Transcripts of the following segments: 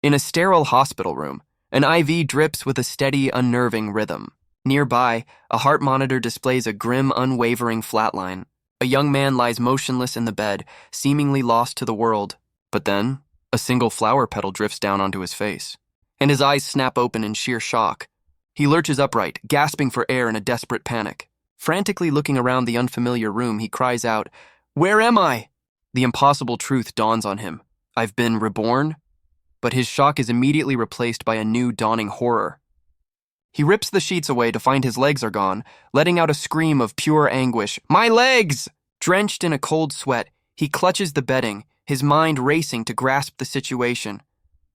In a sterile hospital room, an IV drips with a steady, unnerving rhythm. Nearby, a heart monitor displays a grim, unwavering flatline. A young man lies motionless in the bed, seemingly lost to the world. But then, a single flower petal drifts down onto his face, and his eyes snap open in sheer shock. He lurches upright, gasping for air in a desperate panic. Frantically looking around the unfamiliar room, he cries out, "Where am I?" The impossible truth dawns on him. I've been reborn? But his shock is immediately replaced by a new dawning horror. He rips the sheets away to find his legs are gone, letting out a scream of pure anguish. My legs! Drenched in a cold sweat, he clutches the bedding, his mind racing to grasp the situation.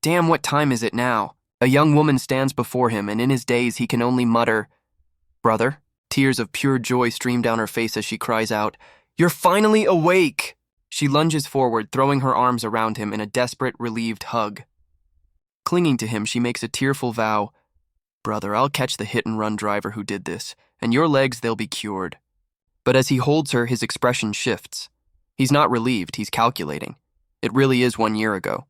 Damn, what time is it now? A young woman stands before him, and in his daze he can only mutter, "Brother?" Tears of pure joy stream down her face as she cries out, "You're finally awake!" She lunges forward, throwing her arms around him in a desperate, relieved hug. Clinging to him, she makes a tearful vow, "Brother, I'll catch the hit-and-run driver who did this, and your legs, they'll be cured." But as he holds her, his expression shifts. He's not relieved, he's calculating. It really is 1 year ago.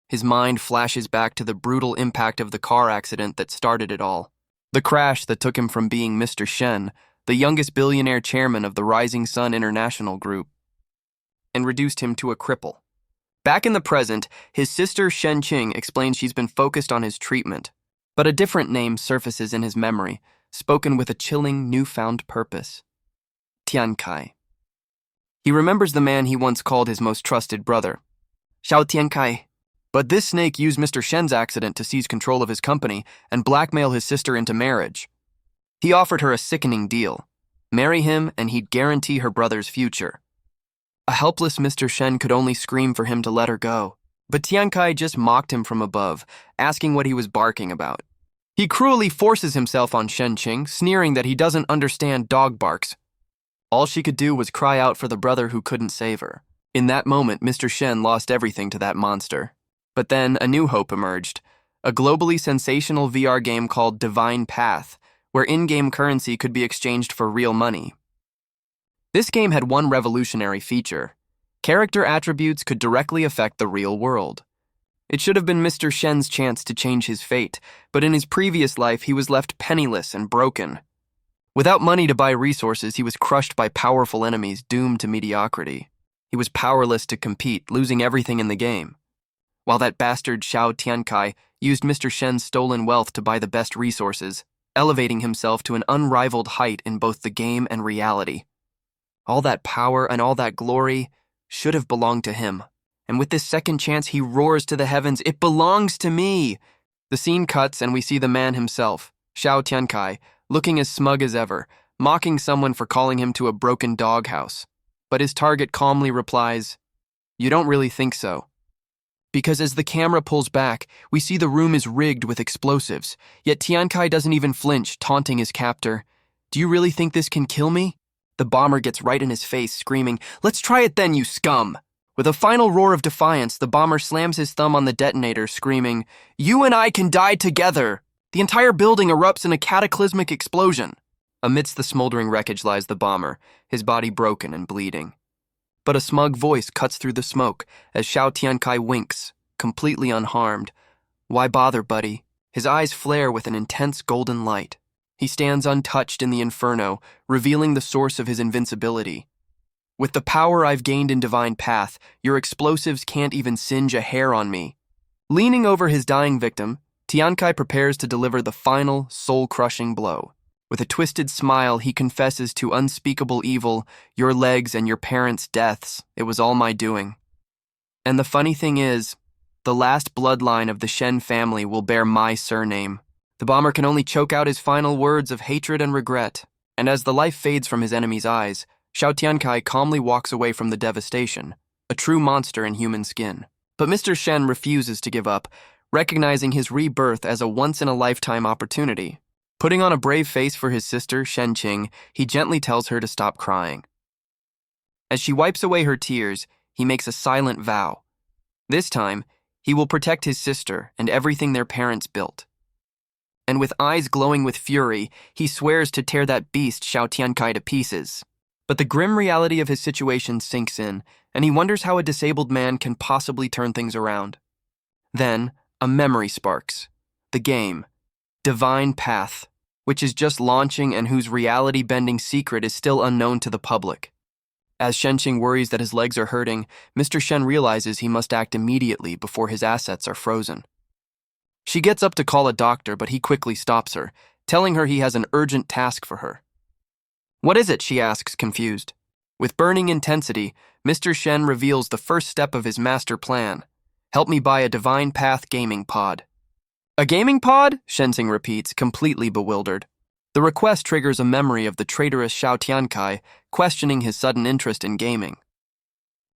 His mind flashes back to the brutal impact of the car accident that started it all. The crash that took him from being Mr. Shen, the youngest billionaire chairman of the Rising Sun International Group, and reduced him to a cripple. Back in the present, his sister Shen Qing explains she's been focused on his treatment, but a different name surfaces in his memory, spoken with a chilling, newfound purpose. Tian Kai. He remembers the man he once called his most trusted brother, Xiao Tian Kai. But this snake used Mr. Shen's accident to seize control of his company and blackmail his sister into marriage. He offered her a sickening deal. Marry him and he'd guarantee her brother's future. A helpless Mr. Shen could only scream for him to let her go. But Tian Kai just mocked him from above, asking what he was barking about. He cruelly forces himself on Shen Qing, sneering that he doesn't understand dog barks. All she could do was cry out for the brother who couldn't save her. In that moment, Mr. Shen lost everything to that monster. But then a new hope emerged, a globally sensational VR game called Divine Path, where in-game currency could be exchanged for real money. This game had one revolutionary feature. Character attributes could directly affect the real world. It should have been Mr. Shen's chance to change his fate, but in his previous life he was left penniless and broken. Without money to buy resources, he was crushed by powerful enemies doomed to mediocrity. He was powerless to compete, losing everything in the game. While that bastard Xiao Tiankai used Mr. Shen's stolen wealth to buy the best resources, elevating himself to an unrivaled height in both the game and reality. All that power and all that glory should have belonged to him. And with this second chance, he roars to the heavens, "It belongs to me!" The scene cuts and we see the man himself, Xiao Tiankai, looking as smug as ever, mocking someone for calling him to a broken doghouse. But his target calmly replies, "You don't really think so." Because as the camera pulls back, we see the room is rigged with explosives, yet Tiankai doesn't even flinch, taunting his captor. "Do you really think this can kill me?" The bomber gets right in his face, screaming, "Let's try it then, you scum!" With a final roar of defiance, the bomber slams his thumb on the detonator, screaming, "You and I can die together!" The entire building erupts in a cataclysmic explosion. Amidst the smoldering wreckage lies the bomber, his body broken and bleeding. But a smug voice cuts through the smoke as Xiao Tiankai winks, completely unharmed. "Why bother, buddy?" His eyes flare with an intense golden light. He stands untouched in the inferno, revealing the source of his invincibility. "With the power I've gained in Divine Path, your explosives can't even singe a hair on me." Leaning over his dying victim, Tiankai prepares to deliver the final, soul-crushing blow. With a twisted smile, he confesses to unspeakable evil, "Your legs and your parents' deaths, it was all my doing." And the funny thing is, the last bloodline of the Shen family will bear my surname. The bomber can only choke out his final words of hatred and regret, and as the life fades from his enemy's eyes, Xiao Tiankai calmly walks away from the devastation, a true monster in human skin. But Mr. Shen refuses to give up, recognizing his rebirth as a once-in-a-lifetime opportunity. Putting on a brave face for his sister, Shen Qing, he gently tells her to stop crying. As she wipes away her tears, he makes a silent vow. This time, he will protect his sister and everything their parents built. And with eyes glowing with fury, he swears to tear that beast Xiao Tiankai to pieces. But the grim reality of his situation sinks in, and he wonders how a disabled man can possibly turn things around. Then, a memory sparks. The game, Divine Path, which is just launching and whose reality-bending secret is still unknown to the public. As Shenqing worries that his legs are hurting, Mr. Shen realizes he must act immediately before his assets are frozen. She gets up to call a doctor, but he quickly stops her, telling her he has an urgent task for her. "What is it?" she asks, confused. With burning intensity, Mr. Shen reveals the first step of his master plan. "Help me buy a Divine Path gaming pod." "A gaming pod?" Shenqing repeats, completely bewildered. The request triggers a memory of the traitorous Xiao Tiankai, questioning his sudden interest in gaming.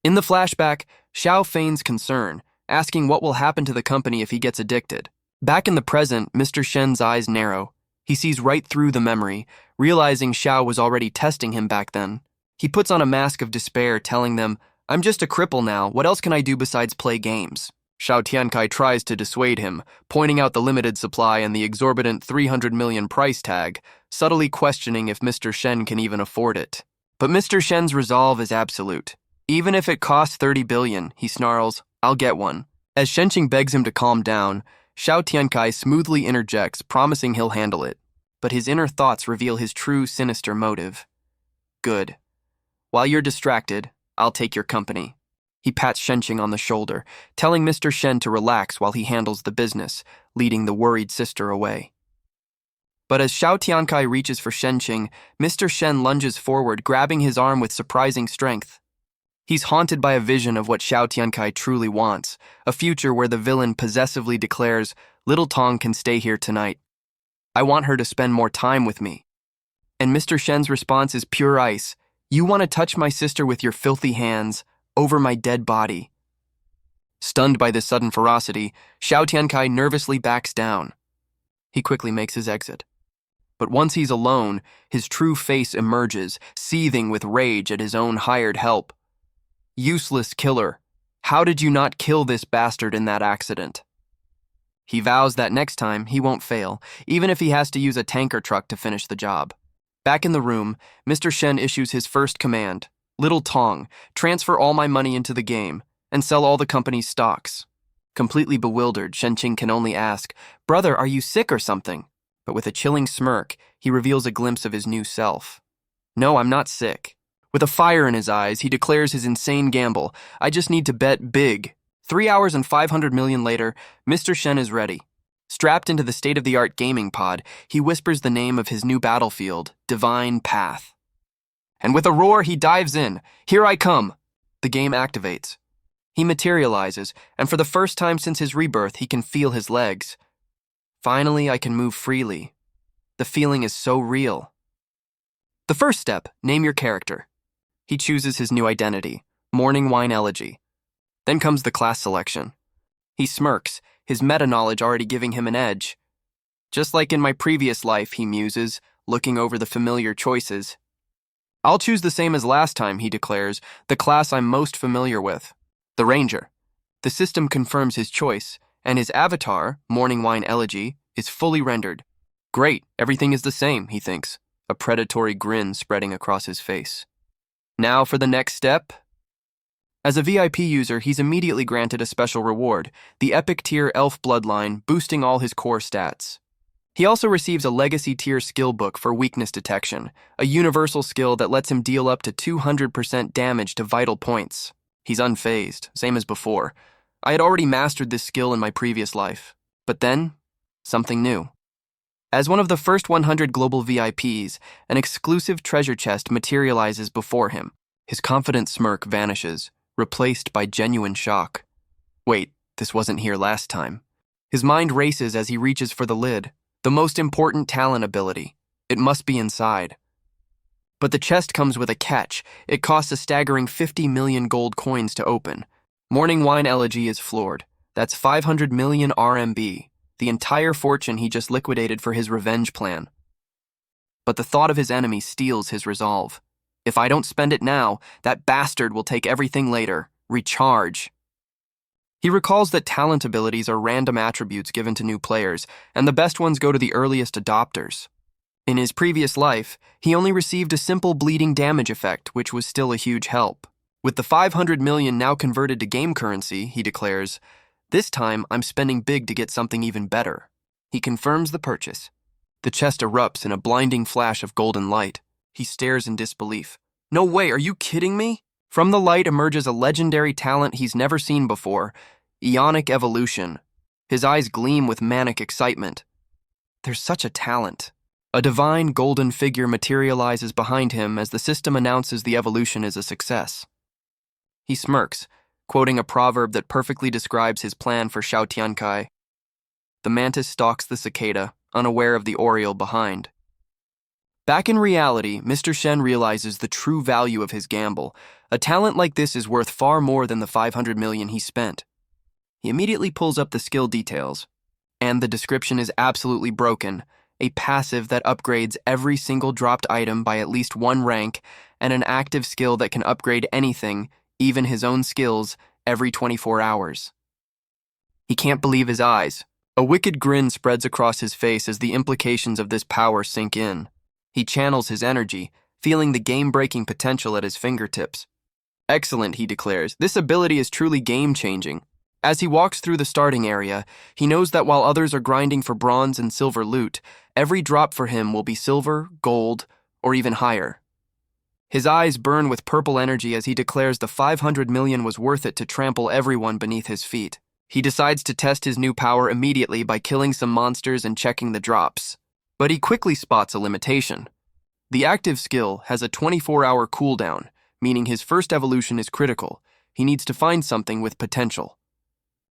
In the flashback, Xiao feigns concern, asking what will happen to the company if he gets addicted. Back in the present, Mr. Shen's eyes narrow. He sees right through the memory, realizing Xiao was already testing him back then. He puts on a mask of despair, telling them, "I'm just a cripple now, what else can I do besides play games?" Xiao Tiankai tries to dissuade him, pointing out the limited supply and the exorbitant 300 million price tag, subtly questioning if Mr. Shen can even afford it. But Mr. Shen's resolve is absolute. "Even if it costs 30 billion, he snarls, "I'll get one." As Shenqing begs him to calm down, Xiao Tiankai smoothly interjects, promising he'll handle it. But his inner thoughts reveal his true sinister motive. "Good. While you're distracted, I'll take your company." He pats Shenqing on the shoulder, telling Mr. Shen to relax while he handles the business, leading the worried sister away. But as Xiao Tiankai reaches for Shenqing, Mr. Shen lunges forward, grabbing his arm with surprising strength. He's haunted by a vision of what Xiao Tiankai truly wants, a future where the villain possessively declares, "Little Tong can stay here tonight. I want her to spend more time with me." And Mr. Shen's response is pure ice. "You want to touch my sister with your filthy hands, over my dead body." Stunned by this sudden ferocity, Xiao Tiankai nervously backs down. He quickly makes his exit. But once he's alone, his true face emerges, seething with rage at his own hired help. "Useless killer, how did you not kill this bastard in that accident?" He vows that next time he won't fail, even if he has to use a tanker truck to finish the job. Back in the room, Mr. Shen issues his first command. "Little Tong, transfer all my money into the game, and sell all the company's stocks." Completely bewildered, Shenqing can only ask, "Brother, are you sick or something?" But with a chilling smirk, he reveals a glimpse of his new self. "No, I'm not sick." With a fire in his eyes, he declares his insane gamble. "I just need to bet big." 3 hours and 500 million later, Mr. Shen is ready. Strapped into the state-of-the-art gaming pod, he whispers the name of his new battlefield, Divine Path. And with a roar, he dives in. "Here I come!" The game activates. He materializes, and for the first time since his rebirth, he can feel his legs. "Finally, I can move freely." The feeling is so real. The first step, name your character. He chooses his new identity, Morning Wine Elegy. Then comes the class selection. He smirks, his meta-knowledge already giving him an edge. "Just like in my previous life," he muses, looking over the familiar choices. "I'll choose the same as last time," he declares, "the class I'm most familiar with, the Ranger." The system confirms his choice, and his avatar, Morning Wine Elegy, is fully rendered. Great, everything is the same, he thinks, a predatory grin spreading across his face. Now for the next step. As a VIP user, he's immediately granted a special reward, the Epic Tier Elf Bloodline, boosting all his core stats. He also receives a Legacy Tier skill book for weakness detection, a universal skill that lets him deal up to 200% damage to vital points. He's unfazed, same as before. I had already mastered this skill in my previous life. But then, something new. As one of the first 100 global VIPs, an exclusive treasure chest materializes before him. His confident smirk vanishes, replaced by genuine shock. Wait, this wasn't here last time. His mind races as he reaches for the lid, the most important talent ability. It must be inside. But the chest comes with a catch. It costs a staggering 50 million gold coins to open. Morning Wine Elegy is floored. That's 500 million RMB. The entire fortune he just liquidated for his revenge plan. But the thought of his enemy steals his resolve. If I don't spend it now, that bastard will take everything later. Recharge. He recalls that talent abilities are random attributes given to new players, and the best ones go to the earliest adopters. In his previous life, he only received a simple bleeding damage effect, which was still a huge help. With the 500 million now converted to game currency, he declares, This time, I'm spending big to get something even better. He confirms the purchase. The chest erupts in a blinding flash of golden light. He stares in disbelief. No way, are you kidding me? From the light emerges a legendary talent he's never seen before, Ionic Evolution. His eyes gleam with manic excitement. There's such a talent. A divine golden figure materializes behind him as the system announces the evolution is a success. He smirks, quoting a proverb that perfectly describes his plan for Shao Tiankai. The mantis stalks the cicada, unaware of the oriole behind. Back in reality, Mr. Shen realizes the true value of his gamble. A talent like this is worth far more than the 500 million he spent. He immediately pulls up the skill details, and the description is absolutely broken. A passive that upgrades every single dropped item by at least 1 rank, and an active skill that can upgrade anything, even his own skills, every 24 hours. He can't believe his eyes. A wicked grin spreads across his face as the implications of this power sink in. He channels his energy, feeling the game-breaking potential at his fingertips. Excellent, he declares. This ability is truly game-changing. As he walks through the starting area, he knows that while others are grinding for bronze and silver loot, every drop for him will be silver, gold, or even higher. His eyes burn with purple energy as he declares the 500 million was worth it to trample everyone beneath his feet. He decides to test his new power immediately by killing some monsters and checking the drops. But he quickly spots a limitation. The active skill has a 24-hour cooldown, meaning his first evolution is critical. He needs to find something with potential.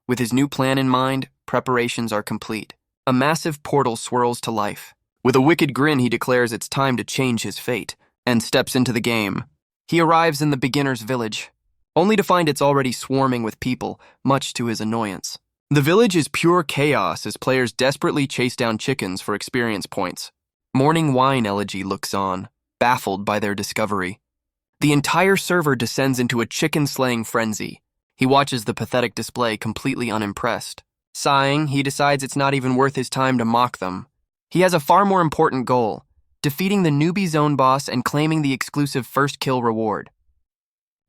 With his new plan in mind, preparations are complete. A massive portal swirls to life. With a wicked grin, he declares it's time to change his fate, and steps into the game. He arrives in the beginner's village, only to find it's already swarming with people, much to his annoyance. The village is pure chaos as players desperately chase down chickens for experience points. Morning Wine Elegy looks on, baffled by their discovery. The entire server descends into a chicken-slaying frenzy. He watches the pathetic display completely unimpressed. Sighing, he decides it's not even worth his time to mock them. He has a far more important goal, defeating the newbie zone boss and claiming the exclusive first kill reward.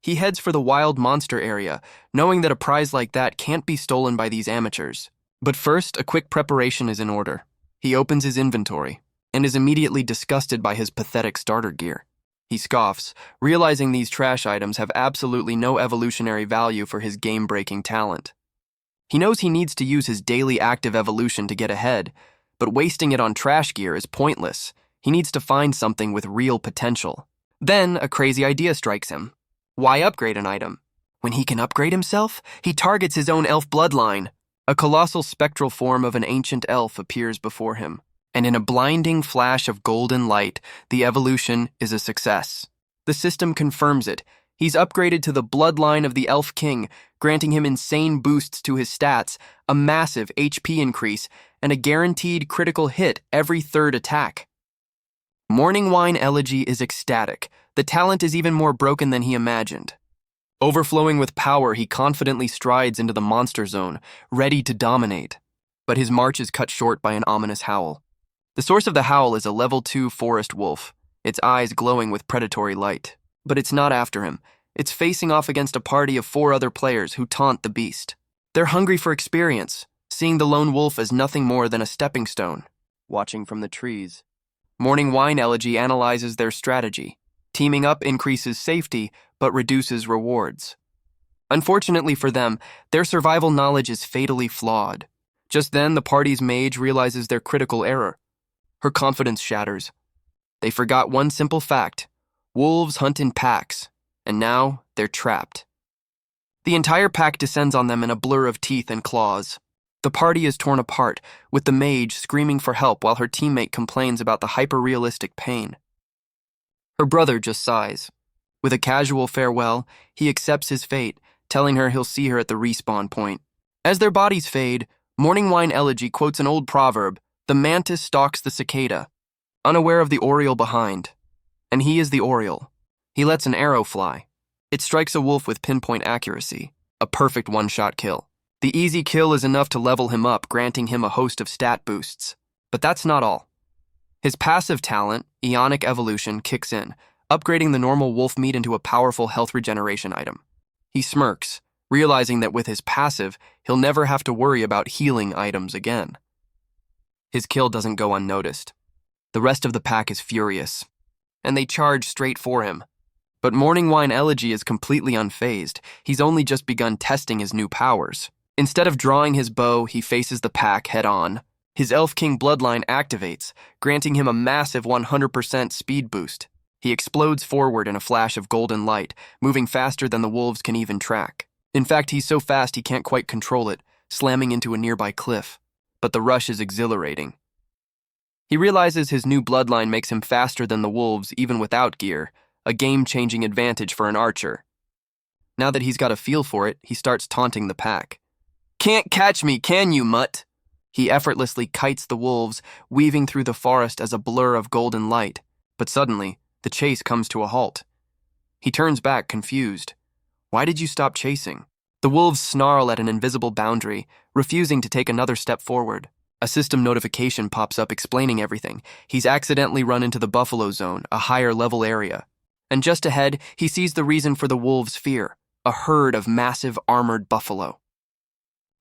He heads for the wild monster area, knowing that a prize like that can't be stolen by these amateurs. But first, a quick preparation is in order. He opens his inventory, and is immediately disgusted by his pathetic starter gear. He scoffs, realizing these trash items have absolutely no evolutionary value for his game-breaking talent. He knows he needs to use his daily active evolution to get ahead, but wasting it on trash gear is pointless. He needs to find something with real potential. Then, a crazy idea strikes him. Why upgrade an item? When he can upgrade himself, he targets his own elf bloodline. A colossal spectral form of an ancient elf appears before him, and in a blinding flash of golden light, the evolution is a success. The system confirms it. He's upgraded to the bloodline of the Elf King, granting him insane boosts to his stats, a massive HP increase, and a guaranteed critical hit every third attack. Morning Wine Elegy is ecstatic. The talent is even more broken than he imagined. Overflowing with power, he confidently strides into the monster zone, ready to dominate. But his march is cut short by an ominous howl. The source of the howl is a level 2 forest wolf, its eyes glowing with predatory light. But it's not after him. It's facing off against a party of 4 other players who taunt the beast. They're hungry for experience, seeing the lone wolf as nothing more than a stepping stone. Watching from the trees, Morning Wine Elegy analyzes their strategy. Teaming up increases safety, but reduces rewards. Unfortunately for them, their survival knowledge is fatally flawed. Just then, the party's mage realizes their critical error. Her confidence shatters. They forgot one simple fact. Wolves hunt in packs, and now they're trapped. The entire pack descends on them in a blur of teeth and claws. The party is torn apart, with the mage screaming for help while her teammate complains about the hyper-realistic pain. Her brother just sighs. With a casual farewell, he accepts his fate, telling her he'll see her at the respawn point. As their bodies fade, Morning Wine Elegy quotes an old proverb, "The mantis stalks the cicada," unaware of the oriole behind. And he is the oriole. He lets an arrow fly. It strikes a wolf with pinpoint accuracy, a perfect one-shot kill. The easy kill is enough to level him up, granting him a host of stat boosts. But that's not all. His passive talent, Ionic Evolution, kicks in, upgrading the normal wolf meat into a powerful health regeneration item. He smirks, realizing that with his passive, he'll never have to worry about healing items again. His kill doesn't go unnoticed. The rest of the pack is furious, and they charge straight for him. But Morning Wine Elegy is completely unfazed. He's only just begun testing his new powers. Instead of drawing his bow, he faces the pack head-on. His Elf King bloodline activates, granting him a massive 100% speed boost. He explodes forward in a flash of golden light, moving faster than the wolves can even track. In fact, he's so fast he can't quite control it, slamming into a nearby cliff. But the rush is exhilarating. He realizes his new bloodline makes him faster than the wolves even without gear, a game-changing advantage for an archer. Now that he's got a feel for it, he starts taunting the pack. "Can't catch me, can you, mutt?" He effortlessly kites the wolves, weaving through the forest as a blur of golden light. But suddenly, the chase comes to a halt. He turns back, confused. Why did you stop chasing? The wolves snarl at an invisible boundary, refusing to take another step forward. A system notification pops up explaining everything. He's accidentally run into the buffalo zone, a higher level area. And just ahead, he sees the reason for the wolves' fear, a herd of massive armored buffalo.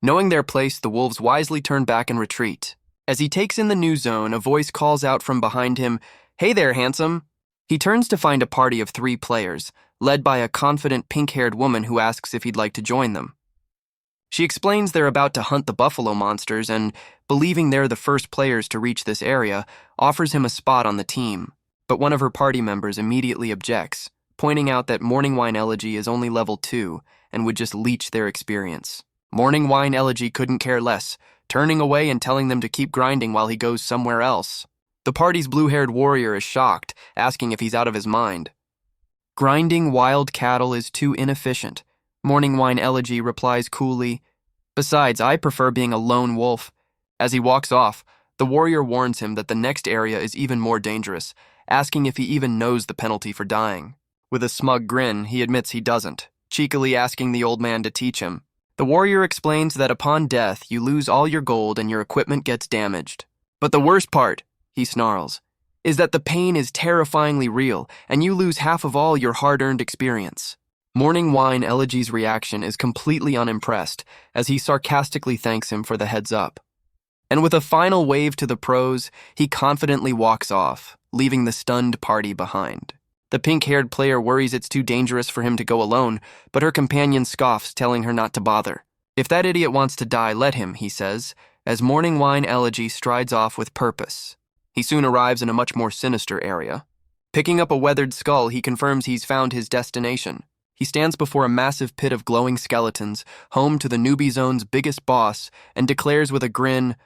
Knowing their place, the wolves wisely turn back and retreat. As he takes in the new zone, a voice calls out from behind him, "Hey there, handsome." He turns to find a party of 3 players, led by a confident pink-haired woman who asks if he'd like to join them. She explains they're about to hunt the buffalo monsters and, believing they're the first players to reach this area, offers him a spot on the team. But one of her party members immediately objects, pointing out that Morning Wine Elegy is only level 2 and would just leech their experience. Morning Wine Elegy couldn't care less, turning away and telling them to keep grinding while he goes somewhere else. The party's blue-haired warrior is shocked, asking if he's out of his mind. Grinding wild cattle is too inefficient. Morning Wine Elegy replies coolly, "Besides, I prefer being a lone wolf." As he walks off, the warrior warns him that the next area is even more dangerous, asking if he even knows the penalty for dying. With a smug grin, he admits he doesn't, cheekily asking the old man to teach him. The warrior explains that upon death, you lose all your gold and your equipment gets damaged. "But the worst part," he snarls, "is that the pain is terrifyingly real, and you lose half of all your hard-earned experience." Morning Wine Elegy's reaction is completely unimpressed, as he sarcastically thanks him for the heads up. And with a final wave to the pros, he confidently walks off, leaving the stunned party behind. The pink-haired player worries it's too dangerous for him to go alone, but her companion scoffs, telling her not to bother. "If that idiot wants to die, let him," he says, as Morning Wine Elegy strides off with purpose. He soon arrives in a much more sinister area. Picking up a weathered skull, he confirms he's found his destination. He stands before a massive pit of glowing skeletons, home to the newbie zone's biggest boss, and declares with a grin,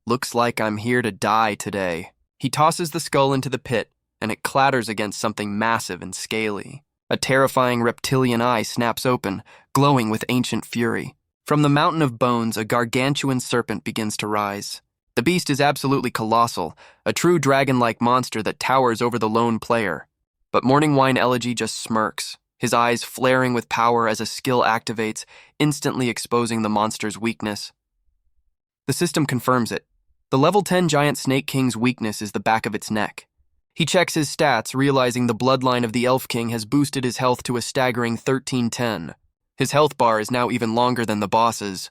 "Looks like I'm here to die today." He tosses the skull into the pit, and it clatters against something massive and scaly. A terrifying reptilian eye snaps open, glowing with ancient fury. From the mountain of bones, a gargantuan serpent begins to rise. The beast is absolutely colossal, a true dragon-like monster that towers over the lone player. But Morning Wine Elegy just smirks, his eyes flaring with power as a skill activates, instantly exposing the monster's weakness. The system confirms it. The level 10 giant Snake King's weakness is the back of its neck. He checks his stats, realizing the bloodline of the Elf King has boosted his health to a staggering 1310. His health bar is now even longer than the boss's.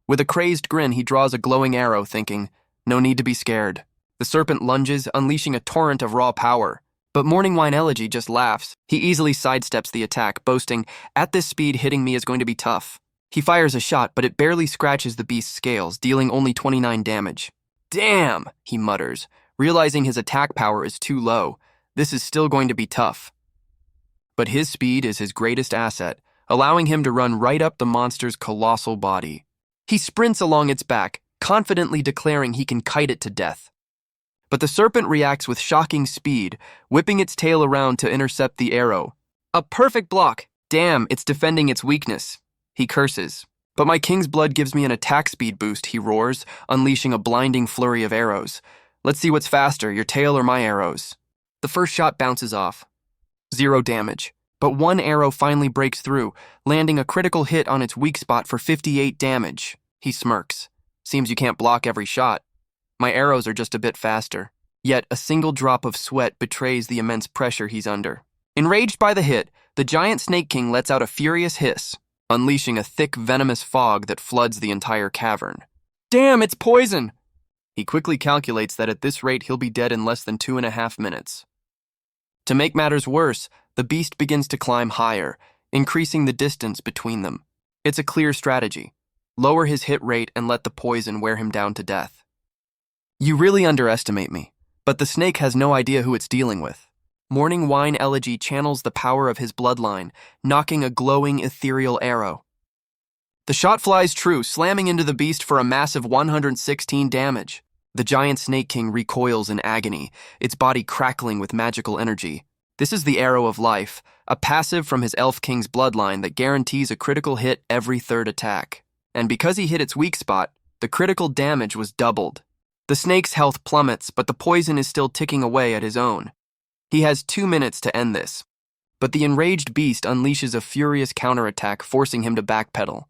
With a crazed grin, he draws a glowing arrow, thinking, no need to be scared. The serpent lunges, unleashing a torrent of raw power. But Morning Wine Elegy just laughs. He easily sidesteps the attack, boasting, "At this speed, hitting me is going to be tough." He fires a shot, but it barely scratches the beast's scales, dealing only 29 damage. "Damn," he mutters, realizing his attack power is too low. This is still going to be tough. But his speed is his greatest asset, allowing him to run right up the monster's colossal body. He sprints along its back, confidently declaring he can kite it to death. But the serpent reacts with shocking speed, whipping its tail around to intercept the arrow. A perfect block! Damn, it's defending its weakness. He curses. "But my king's blood gives me an attack speed boost," he roars, unleashing a blinding flurry of arrows. "Let's see what's faster, your tail or my arrows." The first shot bounces off. 0 damage. But one arrow finally breaks through, landing a critical hit on its weak spot for 58 damage. He smirks. "Seems you can't block every shot. My arrows are just a bit faster." Yet a single drop of sweat betrays the immense pressure he's under. Enraged by the hit, the giant Snake King lets out a furious hiss. unleashing a thick, venomous fog that floods the entire cavern. Damn, it's poison! He quickly calculates that at this rate he'll be dead in less than 2.5 minutes. To make matters worse, the beast begins to climb higher, increasing the distance between them. It's a clear strategy. Lower his hit rate and let the poison wear him down to death. You really underestimate me, but the snake has no idea who it's dealing with. Morning Wine Elegy channels the power of his bloodline, knocking a glowing, ethereal arrow. The shot flies true, slamming into the beast for a massive 116 damage. The giant Snake King recoils in agony, its body crackling with magical energy. This is the Arrow of Life, a passive from his Elf King's bloodline that guarantees a critical hit every third attack. And because he hit its weak spot, the critical damage was doubled. The snake's health plummets, but the poison is still ticking away at his own. He has 2 minutes to end this. But the enraged beast unleashes a furious counterattack, forcing him to backpedal.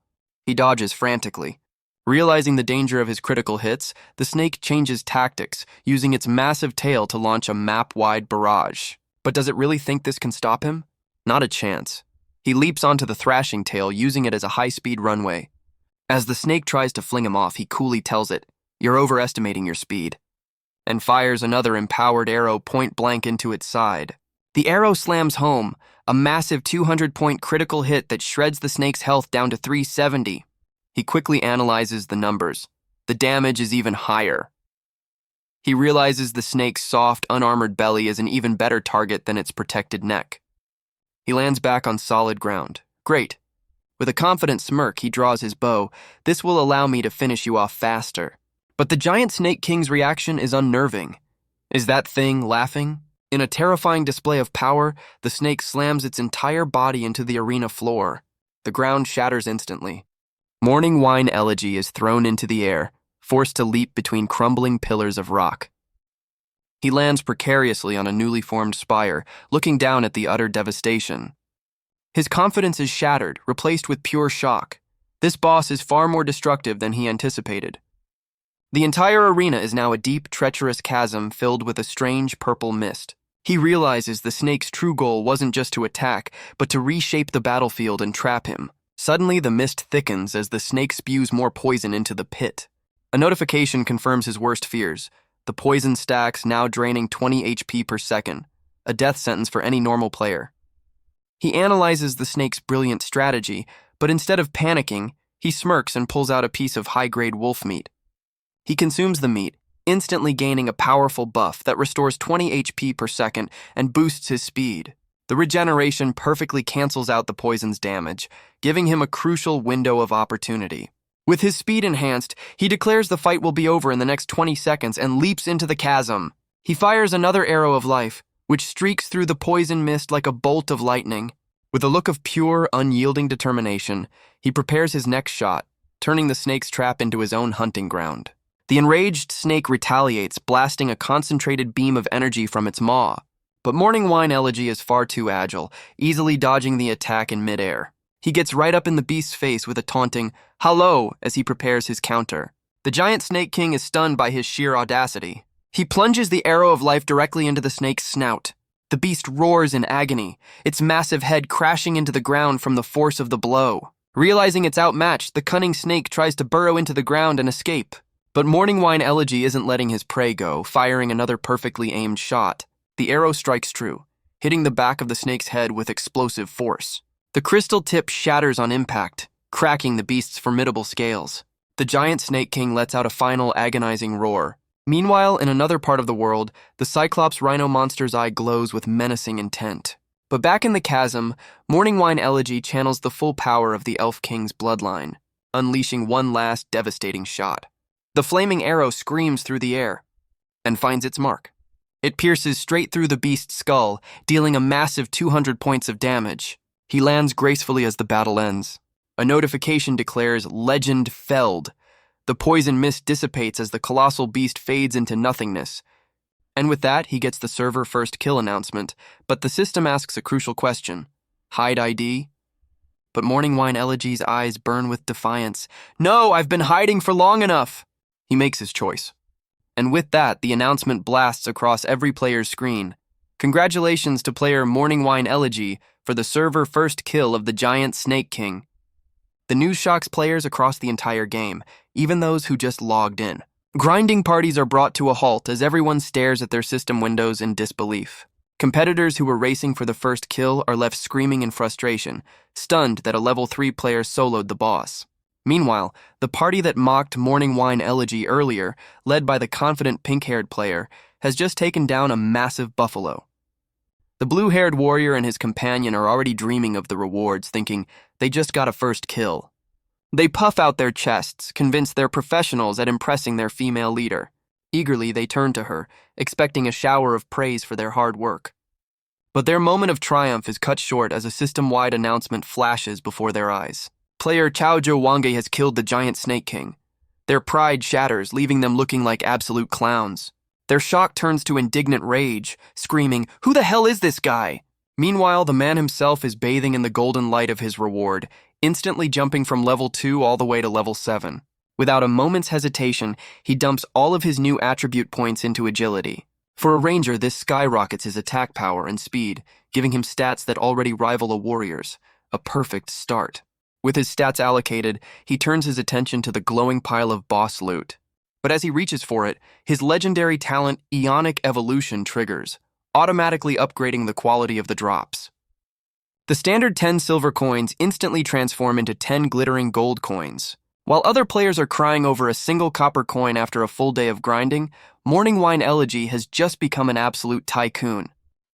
He dodges frantically. Realizing the danger of his critical hits, the snake changes tactics, using its massive tail to launch a map-wide barrage. But does it really think this can stop him? Not a chance. He leaps onto the thrashing tail, using it as a high-speed runway. As the snake tries to fling him off, he coolly tells it, "You're overestimating your speed," and fires another empowered arrow point-blank into its side. The arrow slams home, a massive 200-point critical hit that shreds the snake's health down to 370. He quickly analyzes the numbers. The damage is even higher. He realizes the snake's soft, unarmored belly is an even better target than its protected neck. He lands back on solid ground. Great. With a confident smirk, he draws his bow. This will allow me to finish you off faster. But the giant Snake King's reaction is unnerving. Is that thing laughing? In a terrifying display of power, the snake slams its entire body into the arena floor. The ground shatters instantly. Morning Wine Elegy is thrown into the air, forced to leap between crumbling pillars of rock. He lands precariously on a newly formed spire, looking down at the utter devastation. His confidence is shattered, replaced with pure shock. This boss is far more destructive than he anticipated. The entire arena is now a deep, treacherous chasm filled with a strange purple mist. He realizes the snake's true goal wasn't just to attack, but to reshape the battlefield and trap him. Suddenly, the mist thickens as the snake spews more poison into the pit. A notification confirms his worst fears. The poison stacks, now draining 20 HP per second, a death sentence for any normal player. He analyzes the snake's brilliant strategy, but instead of panicking, he smirks and pulls out a piece of high-grade wolf meat. He consumes the meat, instantly gaining a powerful buff that restores 20 HP per second and boosts his speed. The regeneration perfectly cancels out the poison's damage, giving him a crucial window of opportunity. With his speed enhanced, he declares the fight will be over in the next 20 seconds and leaps into the chasm. He fires another arrow of life, which streaks through the poison mist like a bolt of lightning. With a look of pure, unyielding determination, he prepares his next shot, turning the snake's trap into his own hunting ground. The enraged snake retaliates, blasting a concentrated beam of energy from its maw. But Morning Wine Elegy is far too agile, easily dodging the attack in midair. He gets right up in the beast's face with a taunting, "Hello," as he prepares his counter. The giant Snake King is stunned by his sheer audacity. He plunges the arrow of life directly into the snake's snout. The beast roars in agony, its massive head crashing into the ground from the force of the blow. Realizing it's outmatched, the cunning snake tries to burrow into the ground and escape. But Morning Wine Elegy isn't letting his prey go, firing another perfectly aimed shot. The arrow strikes true, hitting the back of the snake's head with explosive force. The crystal tip shatters on impact, cracking the beast's formidable scales. The giant Snake King lets out a final agonizing roar. Meanwhile, in another part of the world, the Cyclops Rhino monster's eye glows with menacing intent. But back in the chasm, Morning Wine Elegy channels the full power of the Elf King's bloodline, unleashing one last devastating shot. The flaming arrow screams through the air and finds its mark. It pierces straight through the beast's skull, dealing a massive 200 points of damage. He lands gracefully as the battle ends. A notification declares "Legend Felled." The poison mist dissipates as the colossal beast fades into nothingness. And with that, he gets the server first kill announcement, but the system asks a crucial question. Hide ID? But Morning Wine Elegy's eyes burn with defiance. "No, I've been hiding for long enough." He makes his choice. And with that, the announcement blasts across every player's screen. Congratulations to player Morning Wine Elegy for the server first kill of the giant Snake King. The news shocks players across the entire game, even those who just logged in. Grinding parties are brought to a halt as everyone stares at their system windows in disbelief. Competitors who were racing for the first kill are left screaming in frustration, stunned that a level 3 player soloed the boss. Meanwhile, the party that mocked Morning Wine Elegy earlier, led by the confident pink-haired player, has just taken down a massive buffalo. The blue-haired warrior and his companion are already dreaming of the rewards, thinking they just got a first kill. They puff out their chests, convinced they're professionals at impressing their female leader. Eagerly, they turn to her, expecting a shower of praise for their hard work. But their moment of triumph is cut short as a system-wide announcement flashes before their eyes. Player Chaojo Wange has killed the giant Snake King. Their pride shatters, leaving them looking like absolute clowns. Their shock turns to indignant rage, screaming, "Who the hell is this guy?" Meanwhile, the man himself is bathing in the golden light of his reward, instantly jumping from level 2 all the way to level 7. Without a moment's hesitation, he dumps all of his new attribute points into agility. For a ranger, this skyrockets his attack power and speed, giving him stats that already rival a warrior's. A perfect start. With his stats allocated, he turns his attention to the glowing pile of boss loot. But as he reaches for it, his legendary talent Ionic Evolution triggers, automatically upgrading the quality of the drops. The standard 10 silver coins instantly transform into 10 glittering gold coins. While other players are crying over a single copper coin after a full day of grinding, Morning Wine Elegy has just become an absolute tycoon.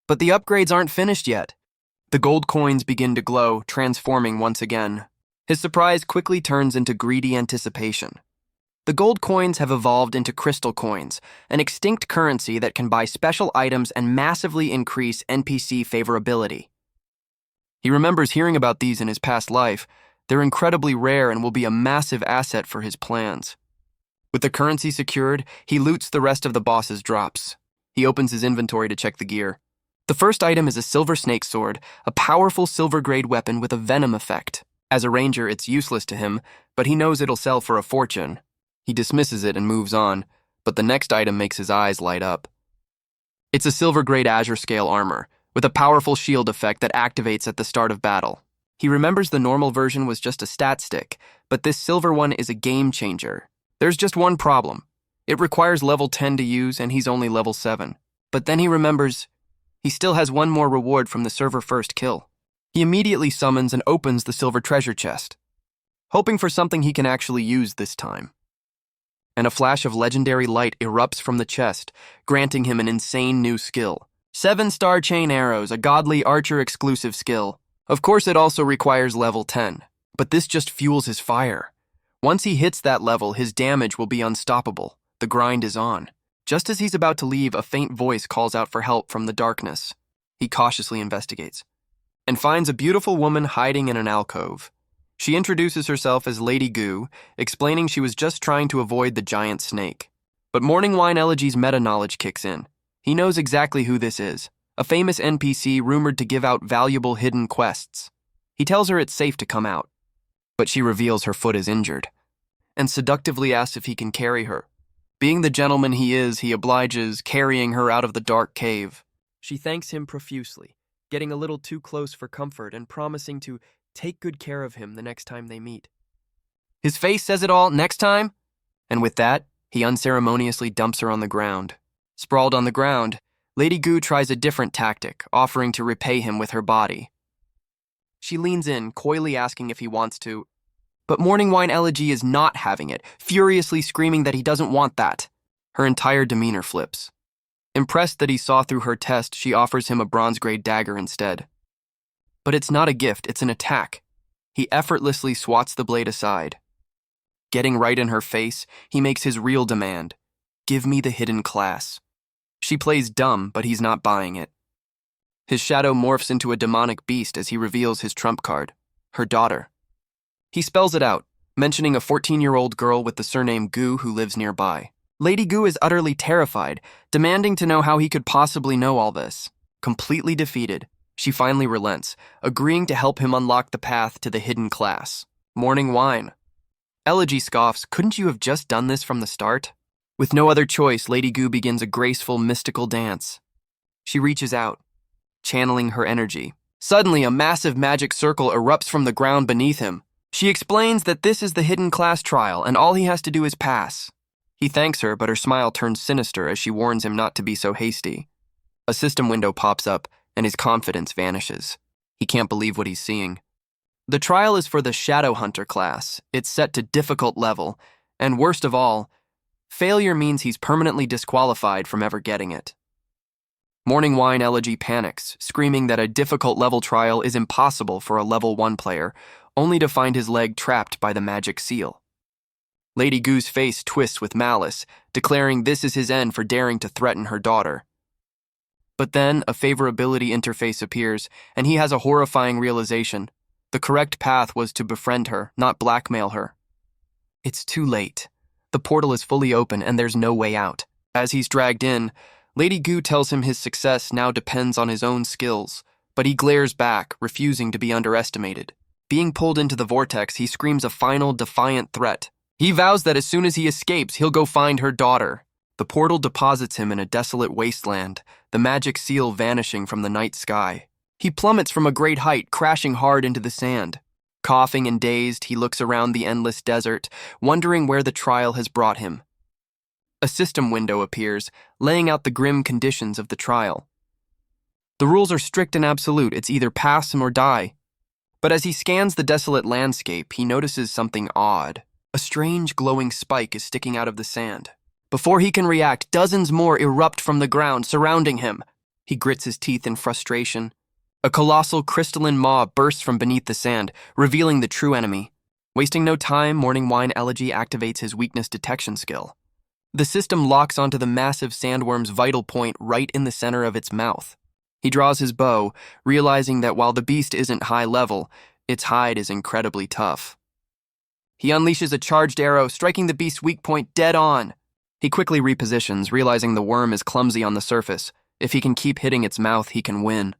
But the upgrades aren't finished yet. The gold coins begin to glow, transforming once again. His surprise quickly turns into greedy anticipation. The gold coins have evolved into crystal coins, an extinct currency that can buy special items and massively increase NPC favorability. He remembers hearing about these in his past life. They're incredibly rare and will be a massive asset for his plans. With the currency secured, he loots the rest of the boss's drops. He opens his inventory to check the gear. The first item is a silver snake sword, a powerful silver-grade weapon with a venom effect. As a ranger, it's useless to him, but he knows it'll sell for a fortune. He dismisses it and moves on, but the next item makes his eyes light up. It's a silver-grade azure scale armor, with a powerful shield effect that activates at the start of battle. He remembers the normal version was just a stat stick, but this silver one is a game changer. There's just one problem. It requires level 10 to use, and he's only level 7. But then he remembers he still has one more reward from the server first kill. He immediately summons and opens the silver treasure chest, hoping for something he can actually use this time. And a flash of legendary light erupts from the chest, granting him an insane new skill. 7-star chain arrows, a godly archer-exclusive skill. Of course, it also requires level 10, but this just fuels his fire. Once he hits that level, his damage will be unstoppable. The grind is on. Just as he's about to leave, a faint voice calls out for help from the darkness. He cautiously investigates and finds a beautiful woman hiding in an alcove. She introduces herself as Lady Goo, explaining she was just trying to avoid the giant snake. But Morning Wine Elegy's meta-knowledge kicks in. He knows exactly who this is, a famous NPC rumored to give out valuable hidden quests. He tells her it's safe to come out, but she reveals her foot is injured, and seductively asks if he can carry her. Being the gentleman he is, he obliges, carrying her out of the dark cave. She thanks him profusely, getting a little too close for comfort and promising to take good care of him the next time they meet. His face says it all, next time? And with that, he unceremoniously dumps her on the ground. Sprawled on the ground, Lady Goo tries a different tactic, offering to repay him with her body. She leans in, coyly asking if he wants to, but Morning Wine Elegy is not having it, furiously screaming that he doesn't want that. Her entire demeanor flips. Impressed that he saw through her test, she offers him a bronze-grade dagger instead. But it's not a gift, it's an attack. He effortlessly swats the blade aside. Getting right in her face, he makes his real demand. Give me the hidden class. She plays dumb, but he's not buying it. His shadow morphs into a demonic beast as he reveals his trump card, her daughter. He spells it out, mentioning a 14-year-old girl with the surname Goo who lives nearby. Lady Goo is utterly terrified, demanding to know how he could possibly know all this. Completely defeated, she finally relents, agreeing to help him unlock the path to the hidden class. Morning Wine. Elegy scoffs, couldn't you have just done this from the start? With no other choice, Lady Goo begins a graceful, mystical dance. She reaches out, channeling her energy. Suddenly, a massive magic circle erupts from the ground beneath him. She explains that this is the hidden class trial and all he has to do is pass. He thanks her, but her smile turns sinister as she warns him not to be so hasty. A system window pops up and his confidence vanishes. He can't believe what he's seeing. The trial is for the Shadow Hunter class. It's set to difficult level, and worst of all, failure means he's permanently disqualified from ever getting it. Morning Wine Elegy panics, screaming that a difficult level trial is impossible for a level 1 player, only to find his leg trapped by the magic seal. Lady Gu's face twists with malice, declaring this is his end for daring to threaten her daughter. But then a favorability interface appears, and he has a horrifying realization. The correct path was to befriend her, not blackmail her. It's too late. The portal is fully open and there's no way out. As he's dragged in, Lady Gu tells him his success now depends on his own skills, but he glares back, refusing to be underestimated. Being pulled into the vortex, he screams a final, defiant threat. He vows that as soon as he escapes, he'll go find her daughter. The portal deposits him in a desolate wasteland, the magic seal vanishing from the night sky. He plummets from a great height, crashing hard into the sand. Coughing and dazed, he looks around the endless desert, wondering where the trial has brought him. A system window appears, laying out the grim conditions of the trial. The rules are strict and absolute. It's either pass him or die. But as he scans the desolate landscape, he notices something odd. A strange glowing spike is sticking out of the sand. Before he can react, dozens more erupt from the ground, surrounding him. He grits his teeth in frustration. A colossal crystalline maw bursts from beneath the sand, revealing the true enemy. Wasting no time, Morning Wine Elegy activates his weakness detection skill. The system locks onto the massive sandworm's vital point right in the center of its mouth. He draws his bow, realizing that while the beast isn't high level, its hide is incredibly tough. He unleashes a charged arrow, striking the beast's weak point dead on. He quickly repositions, realizing the worm is clumsy on the surface. If he can keep hitting its mouth, he can win.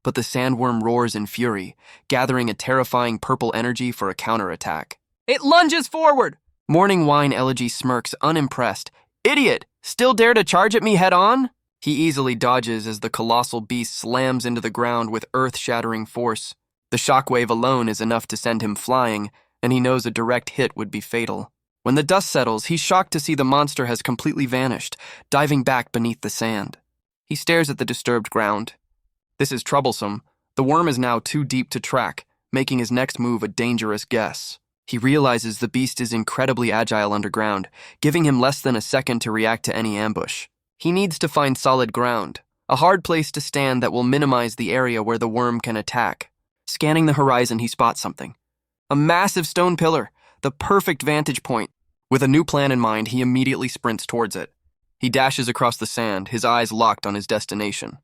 But the sandworm roars in fury, gathering a terrifying purple energy for a counterattack. It lunges forward! Morning Wine Elegy smirks, unimpressed. Idiot! Still dare to charge at me head-on? He easily dodges as the colossal beast slams into the ground with earth-shattering force. The shockwave alone is enough to send him flying, and he knows a direct hit would be fatal. When the dust settles, he's shocked to see the monster has completely vanished, diving back beneath the sand. He stares at the disturbed ground. This is troublesome. The worm is now too deep to track, making his next move a dangerous guess. He realizes the beast is incredibly agile underground, giving him less than a second to react to any ambush. He needs to find solid ground, a hard place to stand that will minimize the area where the worm can attack. Scanning the horizon, he spots something. A massive stone pillar, the perfect vantage point. With a new plan in mind, he immediately sprints towards it. He dashes across the sand, his eyes locked on his destination.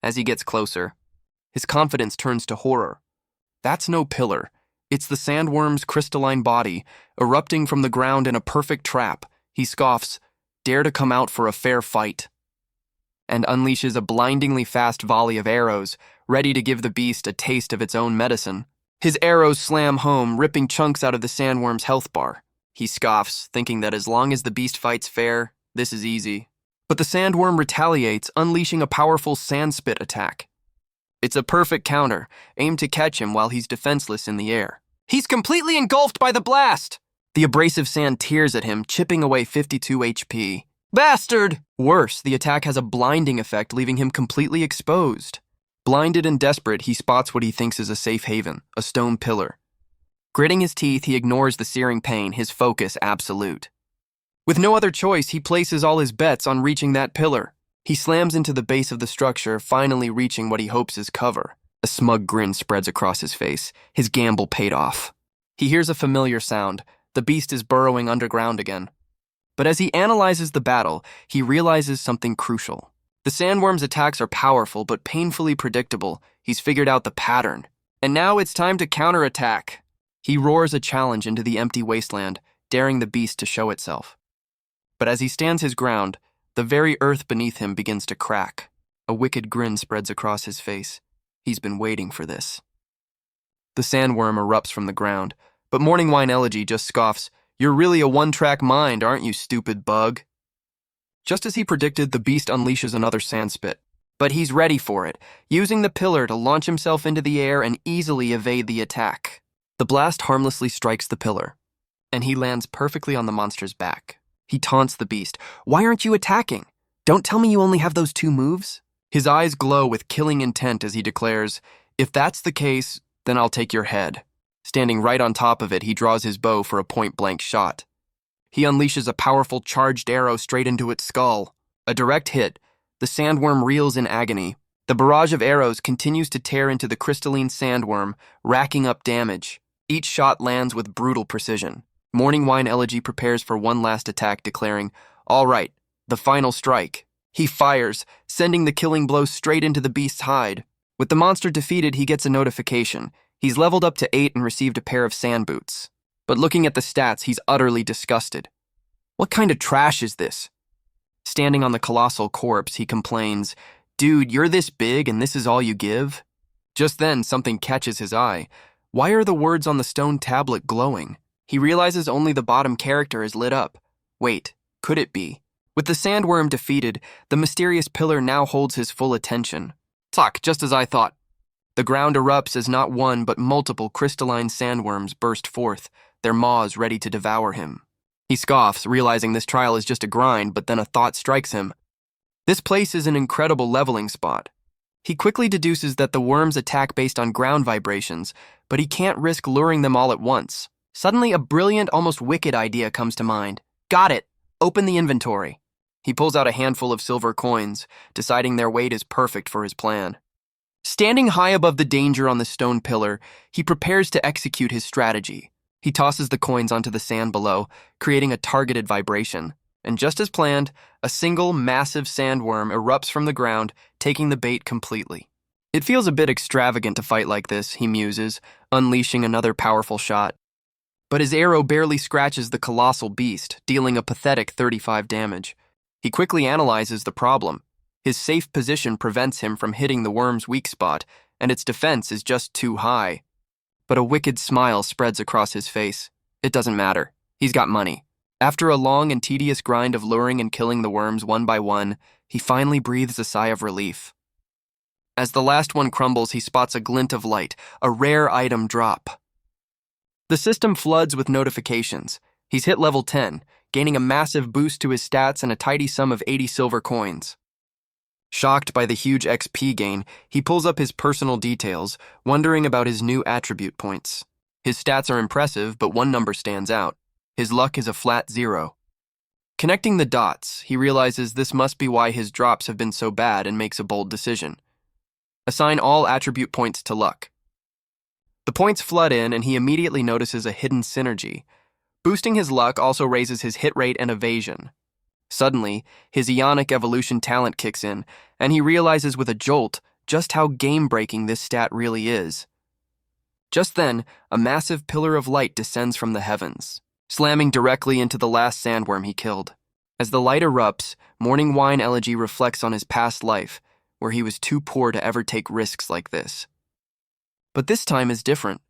As he gets closer, his confidence turns to horror. That's no pillar. It's the sandworm's crystalline body, erupting from the ground in a perfect trap. He scoffs, "Dare to come out for a fair fight," and unleashes a blindingly fast volley of arrows, ready to give the beast a taste of its own medicine. His arrows slam home, ripping chunks out of the sandworm's health bar. He scoffs, thinking that as long as the beast fights fair, this is easy. But the sandworm retaliates, unleashing a powerful sand spit attack. It's a perfect counter, aimed to catch him while he's defenseless in the air. He's completely engulfed by the blast! The abrasive sand tears at him, chipping away 52 HP. Bastard! Worse, the attack has a blinding effect, leaving him completely exposed. Blinded and desperate, he spots what he thinks is a safe haven, a stone pillar. Gritting his teeth, he ignores the searing pain, his focus absolute. With no other choice, he places all his bets on reaching that pillar. He slams into the base of the structure, finally reaching what he hopes is cover. A smug grin spreads across his face. His gamble paid off. He hears a familiar sound. The beast is burrowing underground again. But as he analyzes the battle, he realizes something crucial. The sandworm's attacks are powerful but painfully predictable. He's figured out the pattern. And now it's time to counterattack. He roars a challenge into the empty wasteland, daring the beast to show itself. But as he stands his ground, the very earth beneath him begins to crack. A wicked grin spreads across his face. He's been waiting for this. The sandworm erupts from the ground, but Morning Wine Elegy just scoffs, "You're really a one-track mind, aren't you, stupid bug?" Just as he predicted, the beast unleashes another sand spit. But he's ready for it, using the pillar to launch himself into the air and easily evade the attack. The blast harmlessly strikes the pillar, and he lands perfectly on the monster's back. He taunts the beast. "Why aren't you attacking? Don't tell me you only have those 2 moves?" His eyes glow with killing intent as he declares, "If that's the case, then I'll take your head." Standing right on top of it, he draws his bow for a point-blank shot. He unleashes a powerful charged arrow straight into its skull. A direct hit. The sandworm reels in agony. The barrage of arrows continues to tear into the crystalline sandworm, racking up damage. Each shot lands with brutal precision. Morning Wine Elegy prepares for one last attack, declaring, "All right, the final strike." He fires, sending the killing blow straight into the beast's hide. With the monster defeated, he gets a notification. He's leveled up to 8 and received a pair of sand boots. But looking at the stats, he's utterly disgusted. What kind of trash is this? Standing on the colossal corpse, he complains, "Dude, you're this big and this is all you give?" Just then, something catches his eye. Why are the words on the stone tablet glowing? He realizes only the bottom character is lit up. Wait, could it be? With the sandworm defeated, the mysterious pillar now holds his full attention. Fuck, just as I thought. The ground erupts as not one but multiple crystalline sandworms burst forth, their maws ready to devour him. He scoffs, realizing this trial is just a grind, but then a thought strikes him. This place is an incredible leveling spot. He quickly deduces that the worms attack based on ground vibrations, but he can't risk luring them all at once. Suddenly, a brilliant, almost wicked idea comes to mind. Got it! Open the inventory. He pulls out a handful of silver coins, deciding their weight is perfect for his plan. Standing high above the danger on the stone pillar, he prepares to execute his strategy. He tosses the coins onto the sand below, creating a targeted vibration. And just as planned, a single massive sandworm erupts from the ground, taking the bait completely. It feels a bit extravagant to fight like this, he muses, unleashing another powerful shot. But his arrow barely scratches the colossal beast, dealing a pathetic 35 damage. He quickly analyzes the problem. His safe position prevents him from hitting the worm's weak spot, and its defense is just too high. But a wicked smile spreads across his face. It doesn't matter. He's got money. After a long and tedious grind of luring and killing the worms one by one, he finally breathes a sigh of relief. As the last one crumbles, he spots a glint of light, a rare item drop. The system floods with notifications. He's hit level 10, gaining a massive boost to his stats and a tidy sum of 80 silver coins. Shocked by the huge XP gain, he pulls up his personal details, wondering about his new attribute points. His stats are impressive, but one number stands out. His luck is a flat 0. Connecting the dots, he realizes this must be why his drops have been so bad and makes a bold decision. Assign all attribute points to luck. The points flood in, and he immediately notices a hidden synergy. Boosting his luck also raises his hit rate and evasion. Suddenly, his Ionic evolution talent kicks in, and he realizes with a jolt just how game-breaking this stat really is. Just then, a massive pillar of light descends from the heavens, slamming directly into the last sandworm he killed. As the light erupts, Morning Wine Elegy reflects on his past life, where he was too poor to ever take risks like this. But this time is different.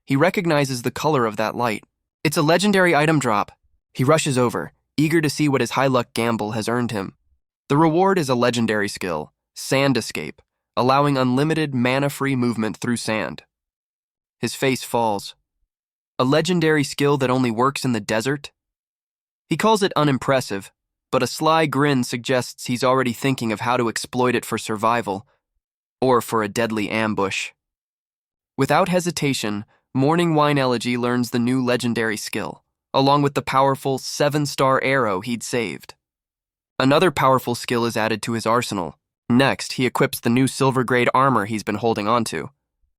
He recognizes the color of that light. It's a legendary item drop. He rushes over, eager to see what his high-luck gamble has earned him. The reward is a legendary skill, Sand Escape, allowing unlimited mana-free movement through sand. His face falls. A legendary skill that only works in the desert? He calls it unimpressive, but a sly grin suggests he's already thinking of how to exploit it for survival, or for a deadly ambush. Without hesitation, Morning Wine Elegy learns the new legendary skill, along with the powerful 7-star arrow he'd saved. Another powerful skill is added to his arsenal. Next, he equips the new silver-grade armor he's been holding onto.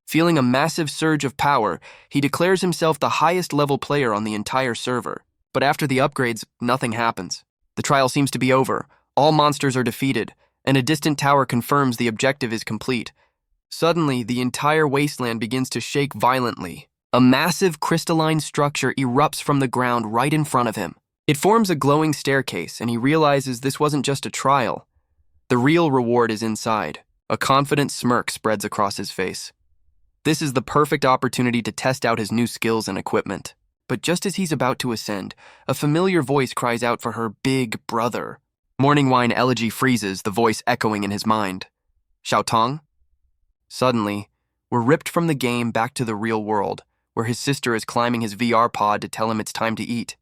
Feeling a massive surge of power, he declares himself the highest-level player on the entire server. But after the upgrades, nothing happens. The trial seems to be over, all monsters are defeated, and a distant tower confirms the objective is complete. Suddenly, the entire wasteland begins to shake violently. A massive crystalline structure erupts from the ground right in front of him. It forms a glowing staircase, and he realizes this wasn't just a trial. The real reward is inside. A confident smirk spreads across his face. This is the perfect opportunity to test out his new skills and equipment. But just as he's about to ascend, a familiar voice cries out for her big brother. Morning Wine Elegy freezes, the voice echoing in his mind. Xiao Tong? Suddenly, we're ripped from the game back to the real world, where his sister is climbing his VR pod to tell him it's time to eat.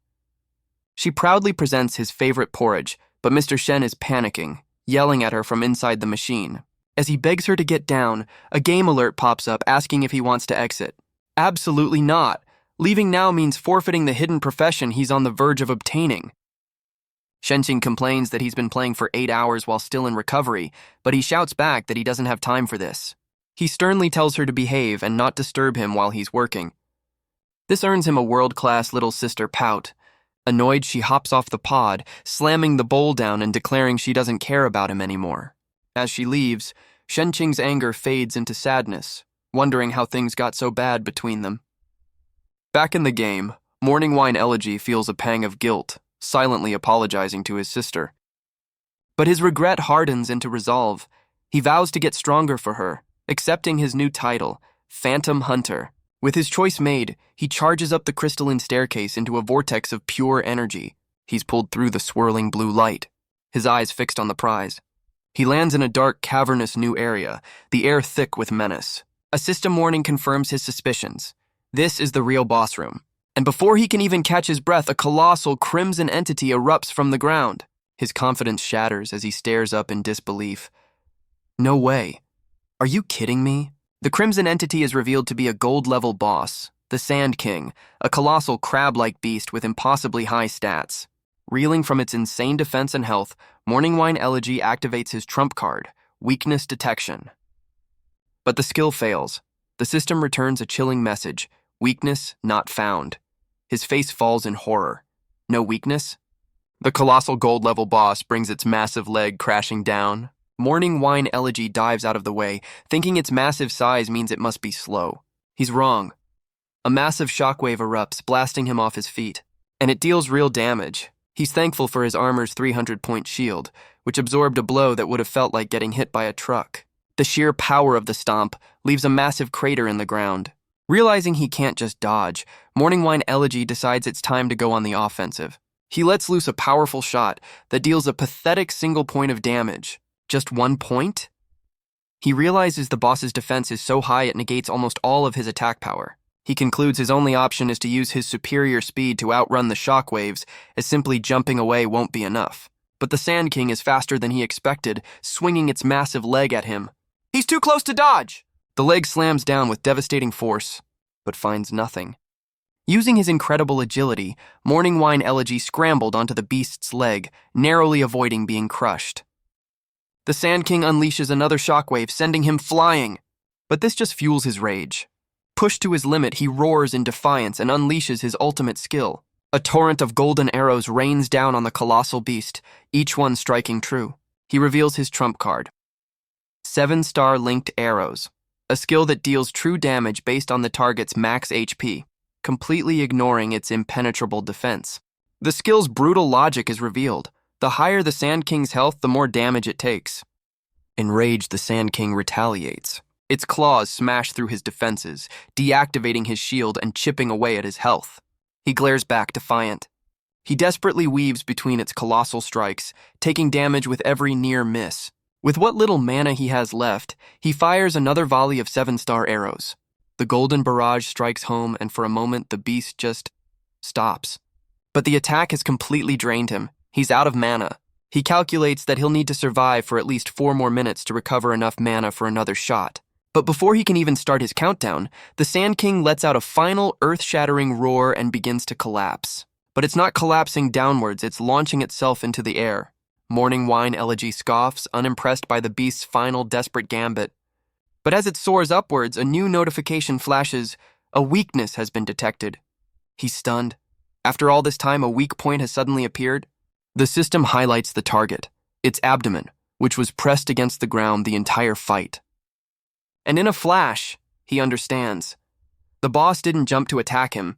She proudly presents his favorite porridge, but Mr. Shen is panicking, yelling at her from inside the machine. As he begs her to get down, a game alert pops up asking if he wants to exit. Absolutely not. Leaving now means forfeiting the hidden profession he's on the verge of obtaining. Shenqing complains that he's been playing for 8 hours while still in recovery, but he shouts back that he doesn't have time for this. He sternly tells her to behave and not disturb him while he's working. This earns him a world-class little sister pout. Annoyed, she hops off the pod, slamming the bowl down and declaring she doesn't care about him anymore. As she leaves, Shenqing's anger fades into sadness, wondering how things got so bad between them. Back in the game, Morning Wine Elegy feels a pang of guilt, silently apologizing to his sister. But his regret hardens into resolve. He vows to get stronger for her, accepting his new title, Phantom Hunter. With his choice made, he charges up the crystalline staircase into a vortex of pure energy. He's pulled through the swirling blue light, his eyes fixed on the prize. He lands in a dark, cavernous new area, the air thick with menace. A system warning confirms his suspicions. This is the real boss room. And before he can even catch his breath, a colossal crimson entity erupts from the ground. His confidence shatters as he stares up in disbelief. No way. Are you kidding me? The crimson entity is revealed to be a gold-level boss, the Sand King, a colossal crab-like beast with impossibly high stats. Reeling from its insane defense and health, Morning Wine Elegy activates his trump card, Weakness Detection. But the skill fails. The system returns a chilling message, Weakness Not Found. His face falls in horror. No weakness? The colossal gold-level boss brings its massive leg crashing down. Morning Wine Elegy dives out of the way, thinking its massive size means it must be slow. He's wrong. A massive shockwave erupts, blasting him off his feet. And it deals real damage. He's thankful for his armor's 300-point shield, which absorbed a blow that would have felt like getting hit by a truck. The sheer power of the stomp leaves a massive crater in the ground. Realizing he can't just dodge, Morning Wine Elegy decides it's time to go on the offensive. He lets loose a powerful shot that deals a pathetic single point of damage. Just 1 point? He realizes the boss's defense is so high it negates almost all of his attack power. He concludes his only option is to use his superior speed to outrun the shockwaves, as simply jumping away won't be enough. But the Sand King is faster than he expected, swinging its massive leg at him. He's too close to dodge! The leg slams down with devastating force, but finds nothing. Using his incredible agility, Morning Wine Elegy scrambled onto the beast's leg, narrowly avoiding being crushed. The Sand King unleashes another shockwave, sending him flying. But this just fuels his rage. Pushed to his limit, he roars in defiance and unleashes his ultimate skill. A torrent of golden arrows rains down on the colossal beast, each one striking true. He reveals his trump card. 7-star linked arrows, a skill that deals true damage based on the target's max HP, completely ignoring its impenetrable defense. The skill's brutal logic is revealed. The higher the Sand King's health, the more damage it takes. Enraged, the Sand King retaliates. Its claws smash through his defenses, deactivating his shield and chipping away at his health. He glares back defiant. He desperately weaves between its colossal strikes, taking damage with every near miss. With what little mana he has left, he fires another volley of 7-star arrows. The golden barrage strikes home, and for a moment the beast just stops. But the attack has completely drained him. He's out of mana. He calculates that he'll need to survive for at least 4 more minutes to recover enough mana for another shot. But before he can even start his countdown, the Sand King lets out a final earth-shattering roar and begins to collapse. But it's not collapsing downwards, it's launching itself into the air. Morning Wine Elegy scoffs, unimpressed by the beast's final desperate gambit. But as it soars upwards, a new notification flashes. A weakness has been detected. He's stunned. After all this time, a weak point has suddenly appeared. The system highlights the target, its abdomen, which was pressed against the ground the entire fight. And in a flash, he understands. The boss didn't jump to attack him.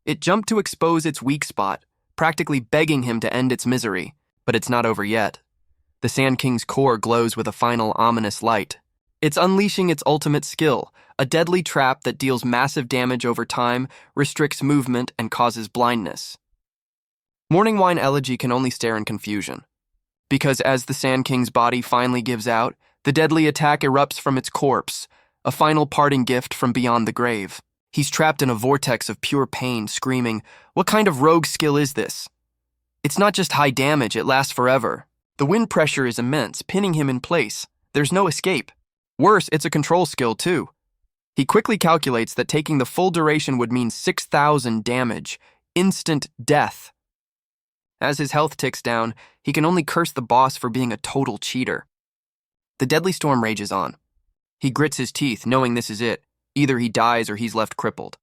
It jumped to expose its weak spot, practically begging him to end its misery. But it's not over yet. The Sand King's core glows with a final ominous light. It's unleashing its ultimate skill, a deadly trap that deals massive damage over time, restricts movement, and causes blindness. Morning Wine Elegy can only stare in confusion. Because as the Sand King's body finally gives out, the deadly attack erupts from its corpse, a final parting gift from beyond the grave. He's trapped in a vortex of pure pain, screaming, "What kind of rogue skill is this?" It's not just high damage, it lasts forever. The wind pressure is immense, pinning him in place. There's no escape. Worse, it's a control skill, too. He quickly calculates that taking the full duration would mean 6,000 damage, instant death. As his health ticks down, he can only curse the boss for being a total cheater. The deadly storm rages on. He grits his teeth, knowing this is it. Either he dies or he's left crippled.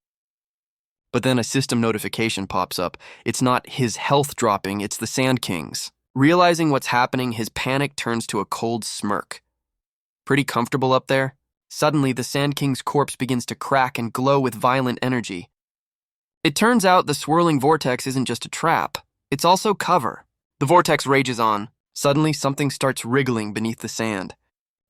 But then a system notification pops up. It's not his health dropping, it's the Sand King's. Realizing what's happening, his panic turns to a cold smirk. Pretty comfortable up there? Suddenly, the Sand King's corpse begins to crack and glow with violent energy. It turns out the swirling vortex isn't just a trap, it's also cover. The vortex rages on. Suddenly, something starts wriggling beneath the sand.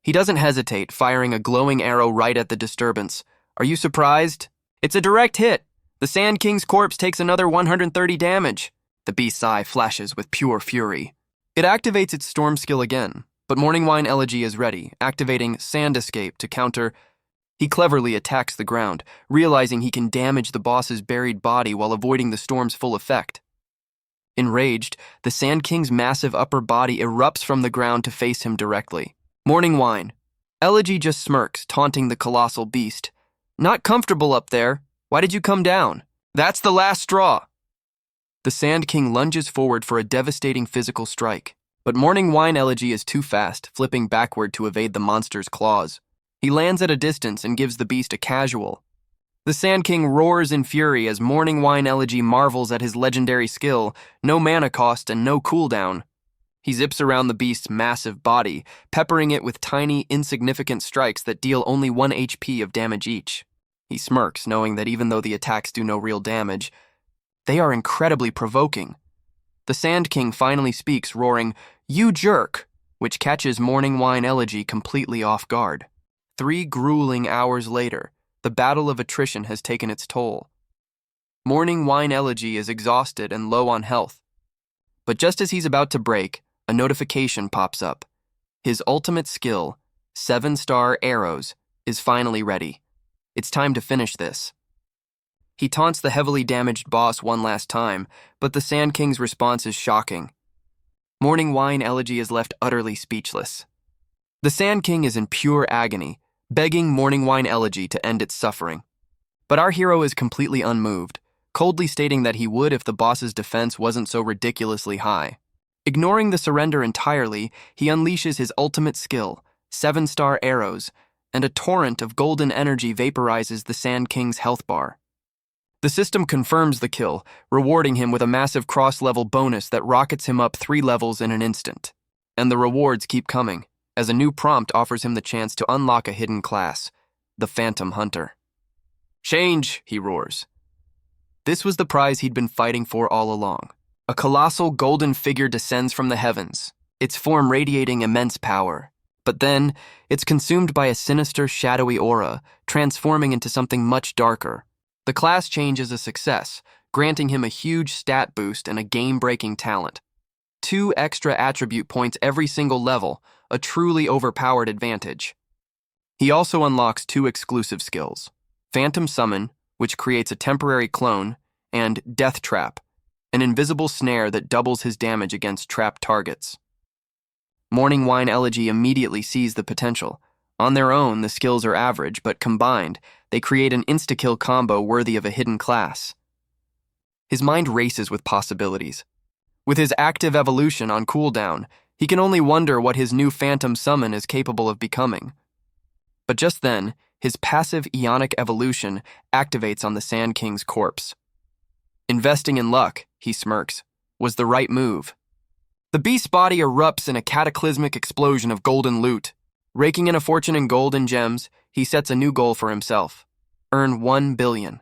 He doesn't hesitate, firing a glowing arrow right at the disturbance. Are you surprised? It's a direct hit. The Sand King's corpse takes another 130 damage. The beast's eye flashes with pure fury. It activates its storm skill again, but Morning Wine Elegy is ready, activating Sand Escape to counter. He cleverly attacks the ground, realizing he can damage the boss's buried body while avoiding the storm's full effect. Enraged, the Sand King's massive upper body erupts from the ground to face him directly. Morning Wine. Elegy just smirks, taunting the colossal beast. Not comfortable up there. Why did you come down? That's the last straw. The Sand King lunges forward for a devastating physical strike, but Morning Wine Elegy is too fast, flipping backward to evade the monster's claws. He lands at a distance and gives the beast a casual. The Sand King roars in fury as Morning Wine Elegy marvels at his legendary skill, no mana cost and no cooldown. He zips around the beast's massive body, peppering it with tiny, insignificant strikes that deal only 1 HP of damage each. He smirks, knowing that even though the attacks do no real damage, they are incredibly provoking. The Sand King finally speaks, roaring, "You jerk," which catches Morning Wine Elegy completely off guard. 3 grueling hours later, the battle of attrition has taken its toll. Morning Wine Elegy is exhausted and low on health. But just as he's about to break, a notification pops up. His ultimate skill, 7-star arrows, is finally ready. It's time to finish this. He taunts the heavily damaged boss one last time, but the Sand King's response is shocking. Morning Wine Elegy is left utterly speechless. The Sand King is in pure agony, begging Morning Wine Elegy to end its suffering. But our hero is completely unmoved, coldly stating that he would if the boss's defense wasn't so ridiculously high. Ignoring the surrender entirely, he unleashes his ultimate skill, 7-star arrows, and a torrent of golden energy vaporizes the Sand King's health bar. The system confirms the kill, rewarding him with a massive cross-level bonus that rockets him up 3 levels in an instant. And the rewards keep coming, as a new prompt offers him the chance to unlock a hidden class, the Phantom Hunter. "Change," he roars. This was the prize he'd been fighting for all along. A colossal golden figure descends from the heavens, its form radiating immense power. But then, it's consumed by a sinister, shadowy aura, transforming into something much darker. The class change is a success, granting him a huge stat boost and a game-breaking talent. 2 extra attribute points every single level, a truly overpowered advantage. He also unlocks 2 exclusive skills, Phantom Summon, which creates a temporary clone, and Death Trap, an invisible snare that doubles his damage against trapped targets. Morning Wine Elegy immediately sees the potential. On their own, the skills are average, but combined, they create an insta-kill combo worthy of a hidden class. His mind races with possibilities. With his active evolution on cooldown, he can only wonder what his new Phantom Summon is capable of becoming. But just then, his passive Ionic evolution activates on the Sand King's corpse. Investing in luck, he smirks, was the right move. The beast's body erupts in a cataclysmic explosion of golden loot. Raking in a fortune in gold and gems, he sets a new goal for himself: earn 1 billion.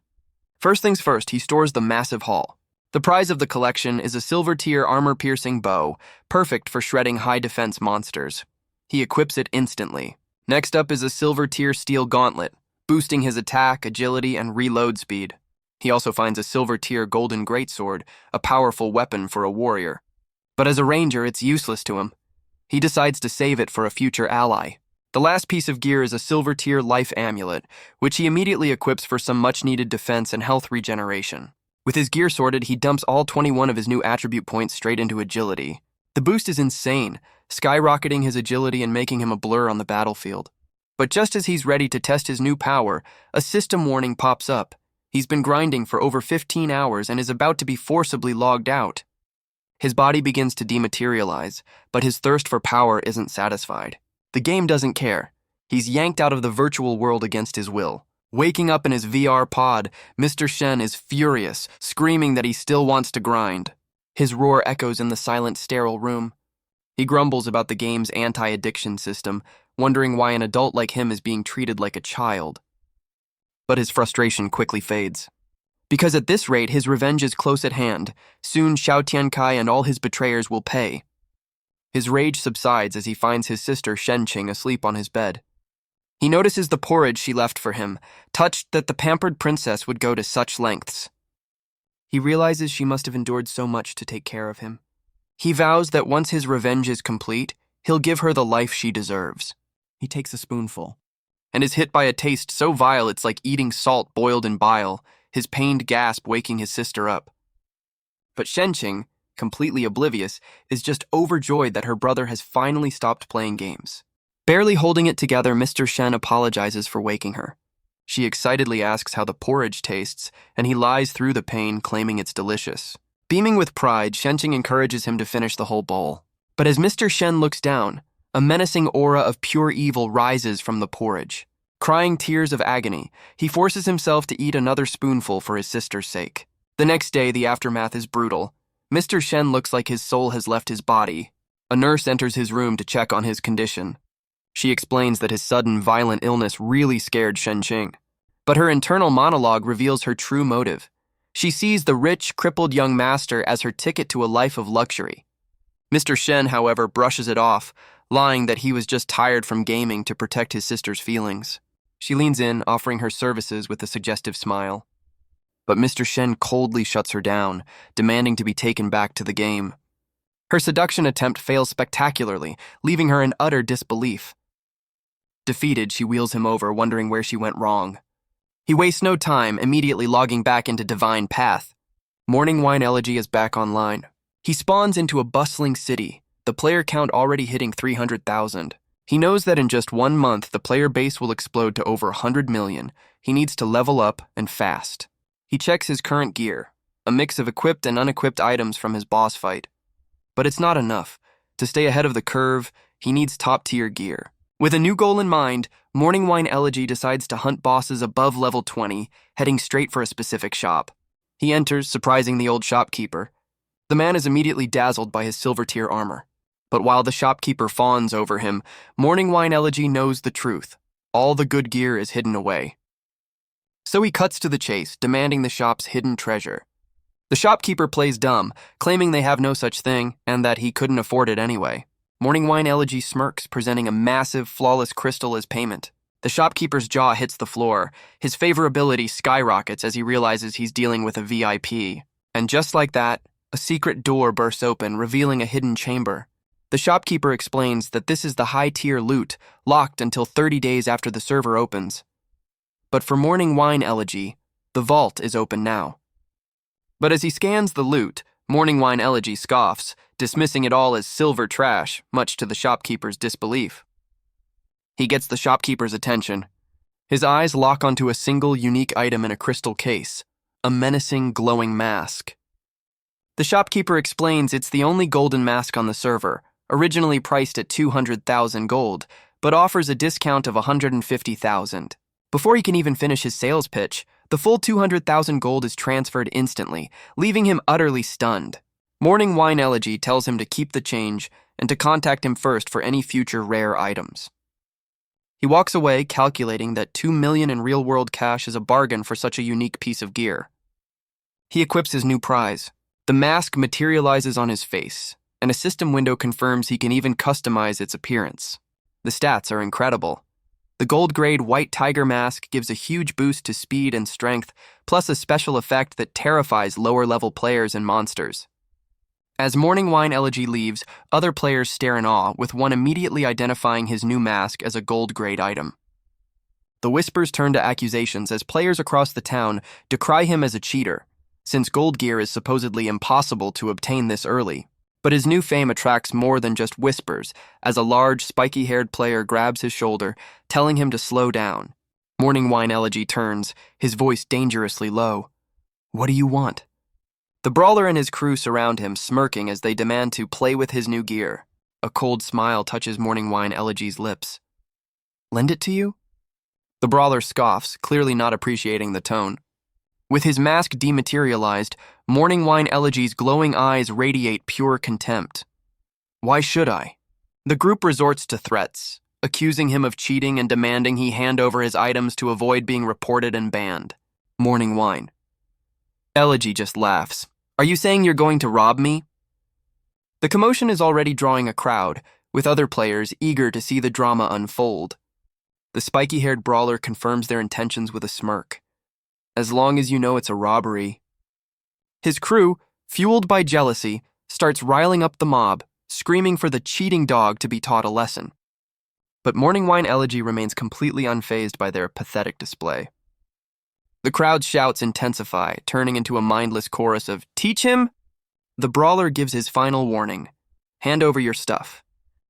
First things first, he stores the massive haul. The prize of the collection is a silver-tier armor-piercing bow, perfect for shredding high-defense monsters. He equips it instantly. Next up is a silver-tier steel gauntlet, boosting his attack, agility, and reload speed. He also finds a silver-tier golden greatsword, a powerful weapon for a warrior. But as a ranger, it's useless to him. He decides to save it for a future ally. The last piece of gear is a silver tier life amulet, which he immediately equips for some much-needed defense and health regeneration. With his gear sorted, he dumps all 21 of his new attribute points straight into agility. The boost is insane, skyrocketing his agility and making him a blur on the battlefield. But just as he's ready to test his new power, a system warning pops up. He's been grinding for over 15 hours and is about to be forcibly logged out. His body begins to dematerialize, but his thirst for power isn't satisfied. The game doesn't care. He's yanked out of the virtual world against his will. Waking up in his VR pod, Mr. Shen is furious, screaming that he still wants to grind. His roar echoes in the silent, sterile room. He grumbles about the game's anti-addiction system, wondering why an adult like him is being treated like a child. But his frustration quickly fades. Because at this rate, his revenge is close at hand. Soon, Xiao Tiankai and all his betrayers will pay. His rage subsides as he finds his sister Shenqing asleep on his bed. He notices the porridge she left for him, touched that the pampered princess would go to such lengths. He realizes she must have endured so much to take care of him. He vows that once his revenge is complete, he'll give her the life she deserves. He takes a spoonful, and is hit by a taste so vile it's like eating salt boiled in bile, his pained gasp waking his sister up. But Shenqing, completely oblivious, is just overjoyed that her brother has finally stopped playing games. Barely holding it together, Mr. Shen apologizes for waking her. She excitedly asks how the porridge tastes, and he lies through the pain, claiming it's delicious. Beaming with pride, Shenqing encourages him to finish the whole bowl. But as Mr. Shen looks down, a menacing aura of pure evil rises from the porridge. Crying tears of agony, he forces himself to eat another spoonful for his sister's sake. The next day, the aftermath is brutal. Mr. Shen looks like his soul has left his body. A nurse enters his room to check on his condition. She explains that his sudden, violent illness really scared Shenqing. But her internal monologue reveals her true motive. She sees the rich, crippled young master as her ticket to a life of luxury. Mr. Shen, however, brushes it off, lying that he was just tired from gaming to protect his sister's feelings. She leans in, offering her services with a suggestive smile. But Mr. Shen coldly shuts her down, demanding to be taken back to the game. Her seduction attempt fails spectacularly, leaving her in utter disbelief. Defeated, she wheels him over, wondering where she went wrong. He wastes no time, immediately logging back into Divine Path. Morning Wine Elegy is back online. He spawns into a bustling city, the player count already hitting 300,000. He knows that in just 1 month, the player base will explode to over 100 million. He needs to level up, and fast. He checks his current gear, a mix of equipped and unequipped items from his boss fight. But it's not enough. To stay ahead of the curve, he needs top-tier gear. With a new goal in mind, Morning Wine Elegy decides to hunt bosses above level 20, heading straight for a specific shop. He enters, surprising the old shopkeeper. The man is immediately dazzled by his silver-tier armor. But while the shopkeeper fawns over him, Morning Wine Elegy knows the truth. All the good gear is hidden away. So he cuts to the chase, demanding the shop's hidden treasure. The shopkeeper plays dumb, claiming they have no such thing, and that he couldn't afford it anyway. Morning Wine Elegy smirks, presenting a massive, flawless crystal as payment. The shopkeeper's jaw hits the floor. His favorability skyrockets as he realizes he's dealing with a VIP. And just like that, a secret door bursts open, revealing a hidden chamber. The shopkeeper explains that this is the high-tier loot, locked until 30 days after the server opens. But for Morning Wine Elegy, the vault is open now. But as he scans the loot, Morning Wine Elegy scoffs, dismissing it all as silver trash, much to the shopkeeper's disbelief. He gets the shopkeeper's attention. His eyes lock onto a single unique item in a crystal case, a menacing, glowing mask. The shopkeeper explains it's the only golden mask on the server, originally priced at 200,000 gold, but offers a discount of 150,000. Before he can even finish his sales pitch, the full 200,000 gold is transferred instantly, leaving him utterly stunned. Morning Wine Elegy tells him to keep the change and to contact him first for any future rare items. He walks away, calculating that 2 million in real-world cash is a bargain for such a unique piece of gear. He equips his new prize. The mask materializes on his face, and a system window confirms he can even customize its appearance. The stats are incredible. The gold-grade white tiger mask gives a huge boost to speed and strength, plus a special effect that terrifies lower-level players and monsters. As Morning Wine Elegy leaves, other players stare in awe, with one immediately identifying his new mask as a gold-grade item. The whispers turn to accusations as players across the town decry him as a cheater, since gold gear is supposedly impossible to obtain this early. But his new fame attracts more than just whispers, as a large, spiky-haired player grabs his shoulder, telling him to slow down. Morning Wine Elegy turns, his voice dangerously low. "What do you want?" The brawler and his crew surround him, smirking as they demand to play with his new gear. A cold smile touches Morning Wine Elegy's lips. "Lend it to you?" The brawler scoffs, clearly not appreciating the tone. With his mask dematerialized, Morning Wine Elegy's glowing eyes radiate pure contempt. "Why should I?" The group resorts to threats, accusing him of cheating and demanding he hand over his items to avoid being reported and banned. Morning Wine Elegy just laughs. "Are you saying you're going to rob me?" The commotion is already drawing a crowd, with other players eager to see the drama unfold. The spiky-haired brawler confirms their intentions with a smirk. "As long as you know it's a robbery." His crew, fueled by jealousy, starts riling up the mob, screaming for the cheating dog to be taught a lesson. But Morning Wine Elegy remains completely unfazed by their pathetic display. The crowd's shouts intensify, turning into a mindless chorus of, "Teach him!" The brawler gives his final warning. "Hand over your stuff."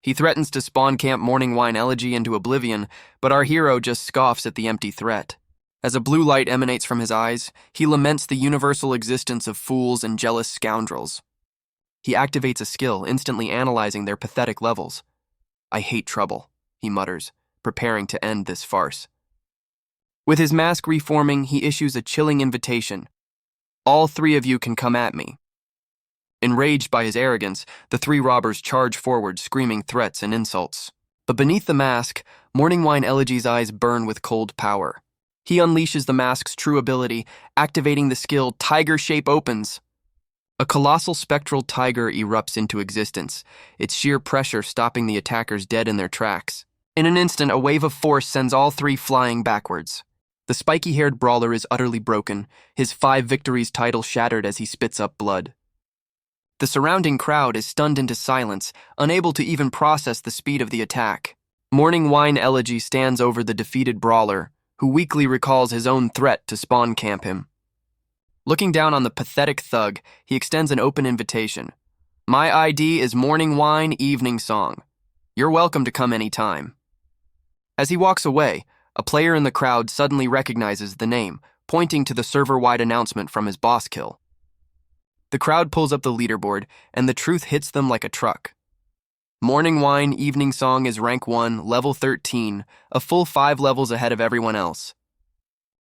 He threatens to spawn camp Morning Wine Elegy into oblivion, but our hero just scoffs at the empty threat. As a blue light emanates from his eyes, he laments the universal existence of fools and jealous scoundrels. He activates a skill, instantly analyzing their pathetic levels. "I hate trouble," he mutters, preparing to end this farce. With his mask reforming, he issues a chilling invitation. "All three of you can come at me." Enraged by his arrogance, the three robbers charge forward, screaming threats and insults. But beneath the mask, Morning Wine Elegy's eyes burn with cold power. He unleashes the mask's true ability, activating the skill Tiger Shape Opens. A colossal spectral tiger erupts into existence, its sheer pressure stopping the attackers dead in their tracks. In an instant, a wave of force sends all three flying backwards. The spiky-haired brawler is utterly broken, his 5 victories title shattered as he spits up blood. The surrounding crowd is stunned into silence, unable to even process the speed of the attack. Morning Wine Elegy stands over the defeated brawler, who weakly recalls his own threat to spawn camp him. Looking down on the pathetic thug, he extends an open invitation. "My ID is Morning Wine Evening Song. You're welcome to come anytime." As he walks away, a player in the crowd suddenly recognizes the name, pointing to the server-wide announcement from his boss kill. The crowd pulls up the leaderboard, and the truth hits them like a truck. Morning Wine Evening Song is rank 1, level 13, a full 5 levels ahead of everyone else.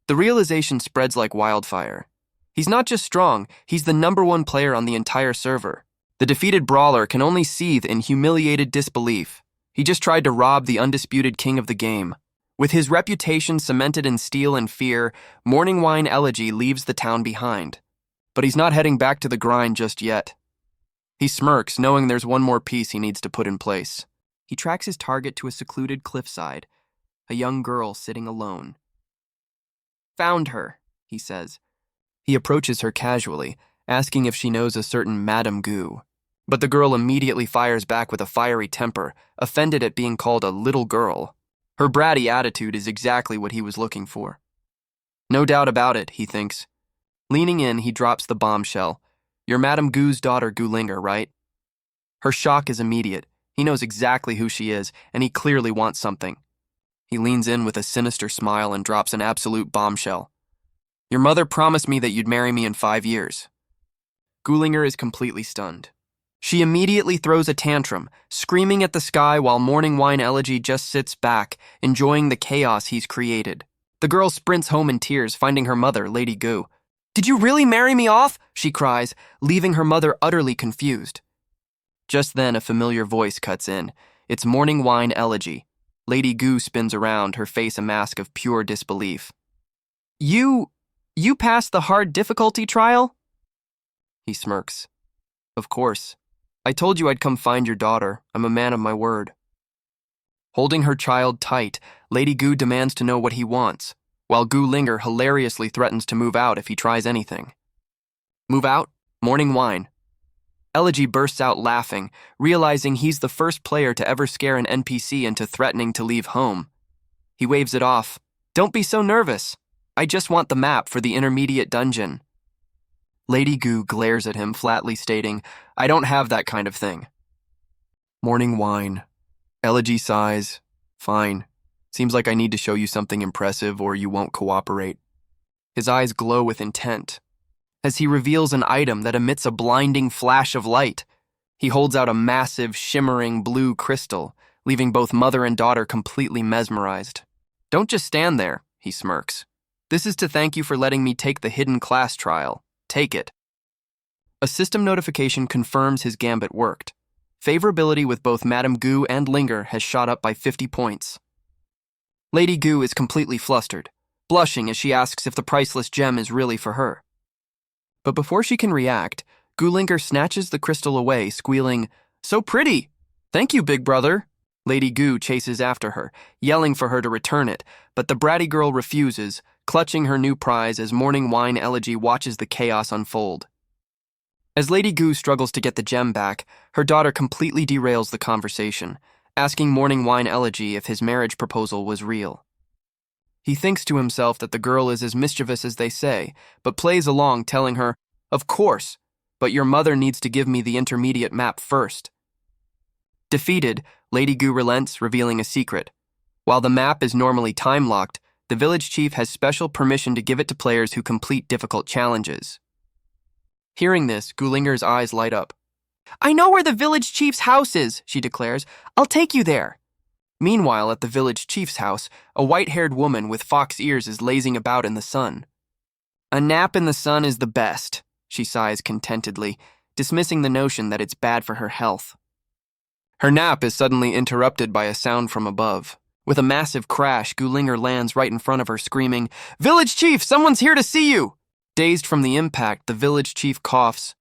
The realization spreads like wildfire. He's not just strong, he's the #1 player on the entire server. The defeated brawler can only seethe in humiliated disbelief. He just tried to rob the undisputed king of the game. With his reputation cemented in steel and fear, Morning Wine Elegy leaves the town behind. But he's not heading back to the grind just yet. He smirks, knowing there's one more piece he needs to put in place. He tracks his target to a secluded cliffside, a young girl sitting alone. "Found her," he says. He approaches her casually, asking if she knows a certain Madame Goo. But the girl immediately fires back with a fiery temper, offended at being called a little girl. Her bratty attitude is exactly what he was looking for. No doubt about it, he thinks. Leaning in, he drops the bombshell. "You're Madame Goo's daughter, Gulinger, right?" Her shock is immediate. He knows exactly who she is, and he clearly wants something. He leans in with a sinister smile and drops an absolute bombshell. "Your mother promised me that you'd marry me in 5 years." Gulinger is completely stunned. She immediately throws a tantrum, screaming at the sky while Morning Wine Elegy just sits back, enjoying the chaos he's created. The girl sprints home in tears, finding her mother, Lady Goo. "Did you really marry me off?" she cries, leaving her mother utterly confused. Just then, a familiar voice cuts in. It's Morning Wine Elegy. Lady Goo spins around, her face a mask of pure disbelief. You passed the hard difficulty trial?" He smirks. "Of course. I told you I'd come find your daughter. I'm a man of my word." Holding her child tight, Lady Goo demands to know what he wants, while Gulinger hilariously threatens to move out if he tries anything. "Move out? Morning Wine." Elegy bursts out laughing, realizing he's the first player to ever scare an NPC into threatening to leave home. He waves it off. Don't be so nervous. I just want the map for the intermediate dungeon. Lady Goo glares at him, flatly stating, I don't have that kind of thing. Morning wine. Elegy sighs. Fine. Seems like I need to show you something impressive or you won't cooperate. His eyes glow with intent as he reveals an item that emits a blinding flash of light. He holds out a massive, shimmering blue crystal, leaving both mother and daughter completely mesmerized. Don't just stand there, he smirks. This is to thank you for letting me take the hidden class trial. Take it. A system notification confirms his gambit worked. Favorability with both Madame Goo and Linger has shot up by 50 points. Lady Goo is completely flustered, blushing as she asks if the priceless gem is really for her. But before she can react, Goolinger snatches the crystal away, squealing, So pretty! Thank you, big brother! Lady Goo chases after her, yelling for her to return it, but the bratty girl refuses, clutching her new prize as Morning Wine Elegy watches the chaos unfold. As Lady Goo struggles to get the gem back, her daughter completely derails the conversation, asking Morning Wine Elegy if his marriage proposal was real. He thinks to himself that the girl is as mischievous as they say, but plays along, telling her, Of course, but your mother needs to give me the intermediate map first. Defeated, Lady Goo relents, revealing a secret. While the map is normally time-locked, the village chief has special permission to give it to players who complete difficult challenges. Hearing this, Goolinger's eyes light up. I know where the village chief's house is, she declares. I'll take you there. Meanwhile, at the village chief's house, a white-haired woman with fox ears is lazing about in the sun. A nap in the sun is the best, she sighs contentedly, dismissing the notion that it's bad for her health. Her nap is suddenly interrupted by a sound from above. With a massive crash, Goolinger lands right in front of her, screaming, Village chief, someone's here to see you! Dazed from the impact, the village chief coughs.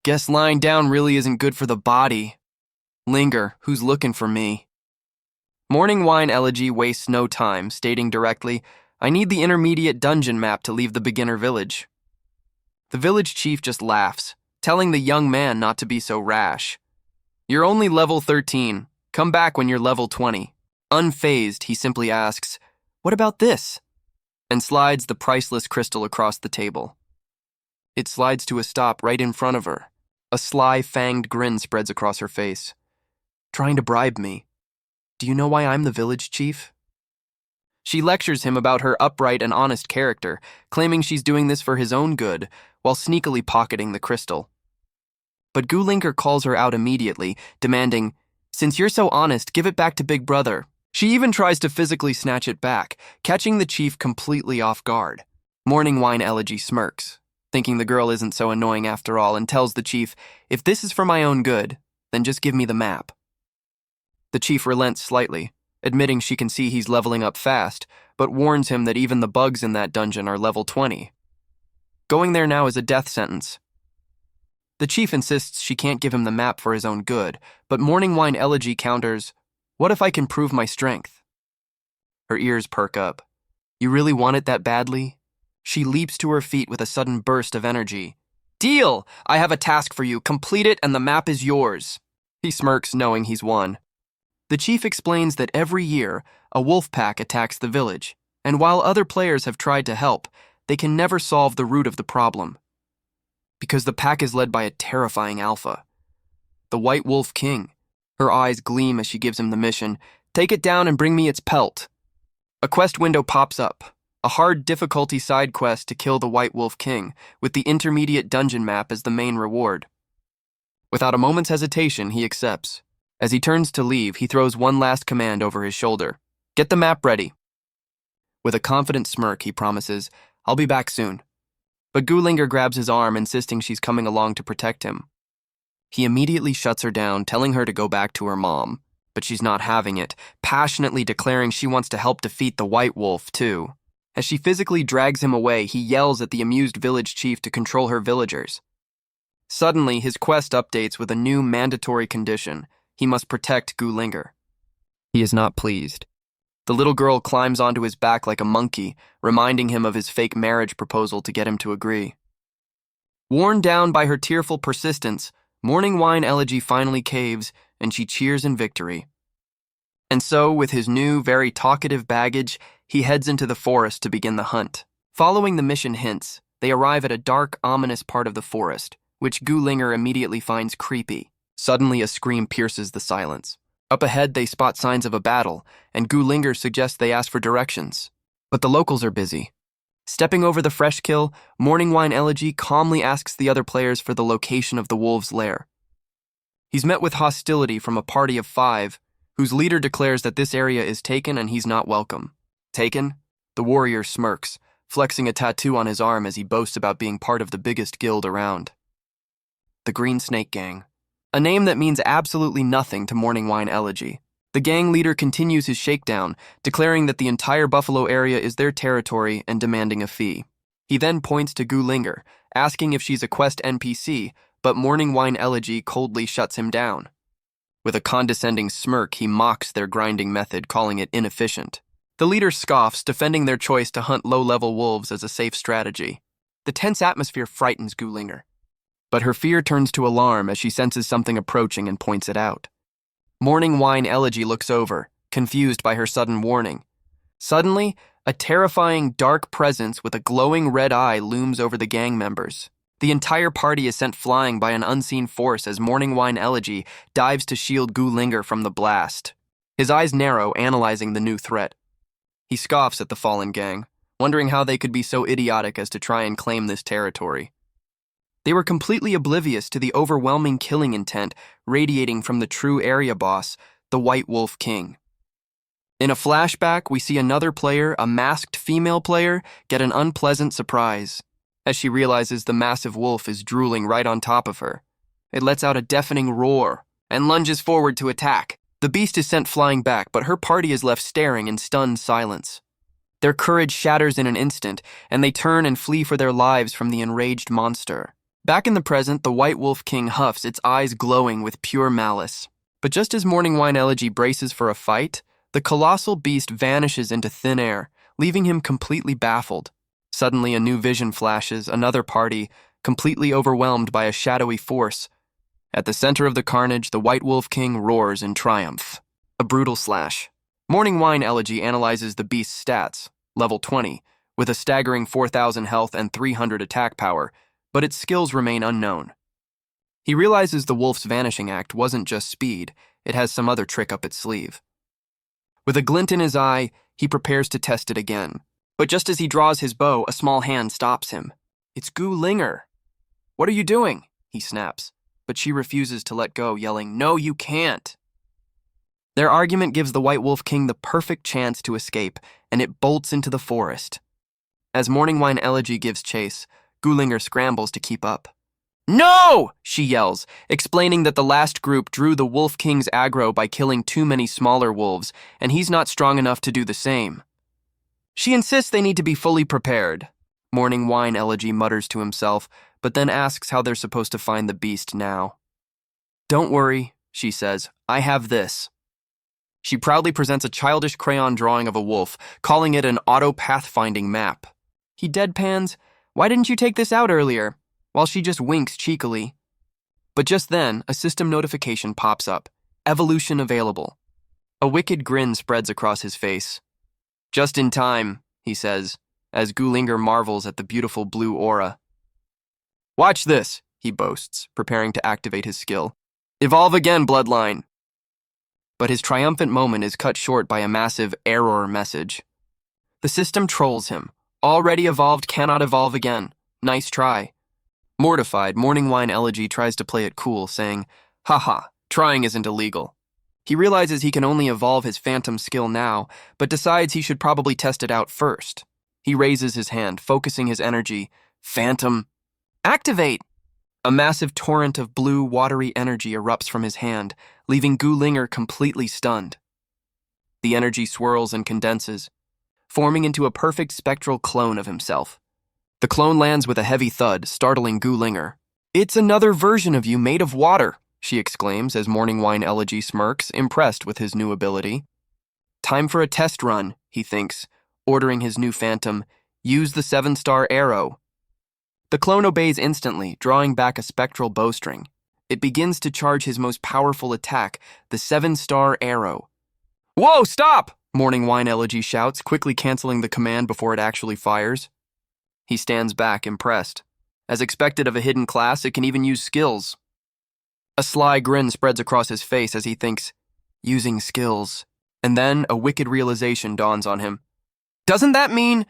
Guess lying down really isn't good for the body. Linger, who's looking for me? Morning Wine Elegy wastes no time, stating directly, I need the intermediate dungeon map to leave the beginner village. The village chief just laughs, telling the young man not to be so rash. You're only level 13. Come back when you're level 20. Unfazed, he simply asks, What about this? And slides the priceless crystal across the table. It slides to a stop right in front of her. A sly, fanged grin spreads across her face. Trying to bribe me. Do you know why I'm the village chief? She lectures him about her upright and honest character, claiming she's doing this for his own good, while sneakily pocketing the crystal. But Goolinger calls her out immediately, demanding, Since you're so honest, give it back to Big Brother. She even tries to physically snatch it back, catching the chief completely off guard. Morning Wine Elegy smirks, thinking the girl isn't so annoying after all, and tells the chief, If this is for my own good, then just give me the map. The chief relents slightly, admitting she can see he's leveling up fast, but warns him that even the bugs in that dungeon are level 20. Going there now is a death sentence. The chief insists she can't give him the map for his own good, but Morning Wine Elegy counters, What if I can prove my strength? Her ears perk up. You really want it that badly? She leaps to her feet with a sudden burst of energy. Deal! I have a task for you. Complete it and the map is yours. He smirks, knowing he's won. The chief explains that every year, a wolf pack attacks the village, and while other players have tried to help, they can never solve the root of the problem. Because the pack is led by a terrifying alpha, the White Wolf King. Her eyes gleam as she gives him the mission, Take it down and bring me its pelt. A quest window pops up, a hard difficulty side quest to kill the White Wolf King, with the intermediate dungeon map as the main reward. Without a moment's hesitation, he accepts. As he turns to leave, he throws one last command over his shoulder. Get the map ready. With a confident smirk, he promises, I'll be back soon. But Goolinger grabs his arm, insisting she's coming along to protect him. He immediately shuts her down, telling her to go back to her mom. But she's not having it, passionately declaring she wants to help defeat the White Wolf, too. As she physically drags him away, he yells at the amused village chief to control her villagers. Suddenly, his quest updates with a new mandatory condition. He must protect Goolinger. He is not pleased. The little girl climbs onto his back like a monkey, reminding him of his fake marriage proposal to get him to agree. Worn down by her tearful persistence, Morning Wine Elegy finally caves, and she cheers in victory. And so, with his new, very talkative baggage, he heads into the forest to begin the hunt. Following the mission hints, they arrive at a dark, ominous part of the forest, which Gulinger immediately finds creepy. Suddenly, a scream pierces the silence. Up ahead, they spot signs of a battle, and Gulinger suggests they ask for directions. But the locals are busy. Stepping over the fresh kill, Morning Wine Elegy calmly asks the other players for the location of the wolves' lair. He's met with hostility from a party of 5, whose leader declares that this area is taken and he's not welcome. Taken? The warrior smirks, flexing a tattoo on his arm as he boasts about being part of the biggest guild around. The Green Snake Gang. A name that means absolutely nothing to Morning Wine Elegy. The gang leader continues his shakedown, declaring that the entire Buffalo area is their territory and demanding a fee. He then points to Gulinger, asking if she's a quest NPC, but Morning Wine Elegy coldly shuts him down. With a condescending smirk, he mocks their grinding method, calling it inefficient. The leader scoffs, defending their choice to hunt low-level wolves as a safe strategy. The tense atmosphere frightens Gulinger, but her fear turns to alarm as she senses something approaching and points it out. Morning Wine Elegy looks over, confused by her sudden warning. Suddenly, a terrifying dark presence with a glowing red eye looms over the gang members. The entire party is sent flying by an unseen force as Morning Wine Elegy dives to shield Gulinger from the blast. His eyes narrow, analyzing the new threat. He scoffs at the fallen gang, wondering how they could be so idiotic as to try and claim this territory. They were completely oblivious to the overwhelming killing intent radiating from the true area boss, the White Wolf King. In a flashback, we see another player, a masked female player, get an unpleasant surprise as she realizes the massive wolf is drooling right on top of her. It lets out a deafening roar and lunges forward to attack. The beast is sent flying back, but her party is left staring in stunned silence. Their courage shatters in an instant, and they turn and flee for their lives from the enraged monster. Back in the present, the White Wolf King huffs, its eyes glowing with pure malice. But just as Morning Wine Elegy braces for a fight, the colossal beast vanishes into thin air, leaving him completely baffled. Suddenly, a new vision flashes, another party, completely overwhelmed by a shadowy force. At the center of the carnage, the White Wolf King roars in triumph. A brutal slash. Morning Wine Elegy analyzes the beast's stats, level 20, with a staggering 4,000 health and 300 attack power, but its skills remain unknown. He realizes the wolf's vanishing act wasn't just speed, it has some other trick up its sleeve. With a glint in his eye, he prepares to test it again. But just as he draws his bow, a small hand stops him. It's Gulinger. "What are you doing?" he snaps, but she refuses to let go, yelling, "No, you can't." Their argument gives the White Wolf King the perfect chance to escape, and it bolts into the forest. As Morning Wine Elegy gives chase, Gulinger scrambles to keep up. "No!" she yells, explaining that the last group drew the Wolf King's aggro by killing too many smaller wolves, and he's not strong enough to do the same. She insists they need to be fully prepared. Morning Wine Elegy mutters to himself, but then asks how they're supposed to find the beast now. "Don't worry," she says, "I have this." She proudly presents a childish crayon drawing of a wolf, calling it an auto-pathfinding map. He deadpans, "Why didn't you take this out earlier?" while she just winks cheekily. But just then, a system notification pops up. Evolution available. A wicked grin spreads across his face. "Just in time," he says, as Gulinger marvels at the beautiful blue aura. "Watch this," he boasts, preparing to activate his skill. "Evolve again, Bloodline." But his triumphant moment is cut short by a massive error message. The system trolls him. "Already evolved cannot evolve again. Nice try." Mortified, Morning Wine Elegy tries to play it cool, saying, "Haha, trying isn't illegal." He realizes he can only evolve his phantom skill now, but decides he should probably test it out first. He raises his hand, focusing his energy. "Phantom, activate!" A massive torrent of blue, watery energy erupts from his hand, leaving Gulinger completely stunned. The energy swirls and condenses, forming into a perfect spectral clone of himself. The clone lands with a heavy thud, startling Gulinger. "It's another version of you made of water," she exclaims as Morning Wine Elegy smirks, impressed with his new ability. Time for a test run, he thinks, ordering his new phantom. Use the 7-star arrow. The clone obeys instantly, drawing back a spectral bowstring. It begins to charge his most powerful attack, the 7-star arrow. Whoa, stop! Morning Wine Elegy shouts, quickly canceling the command before it actually fires. He stands back, impressed. As expected of a hidden class, it can even use skills. A sly grin spreads across his face as he thinks, using skills. And then a wicked realization dawns on him. Doesn't that mean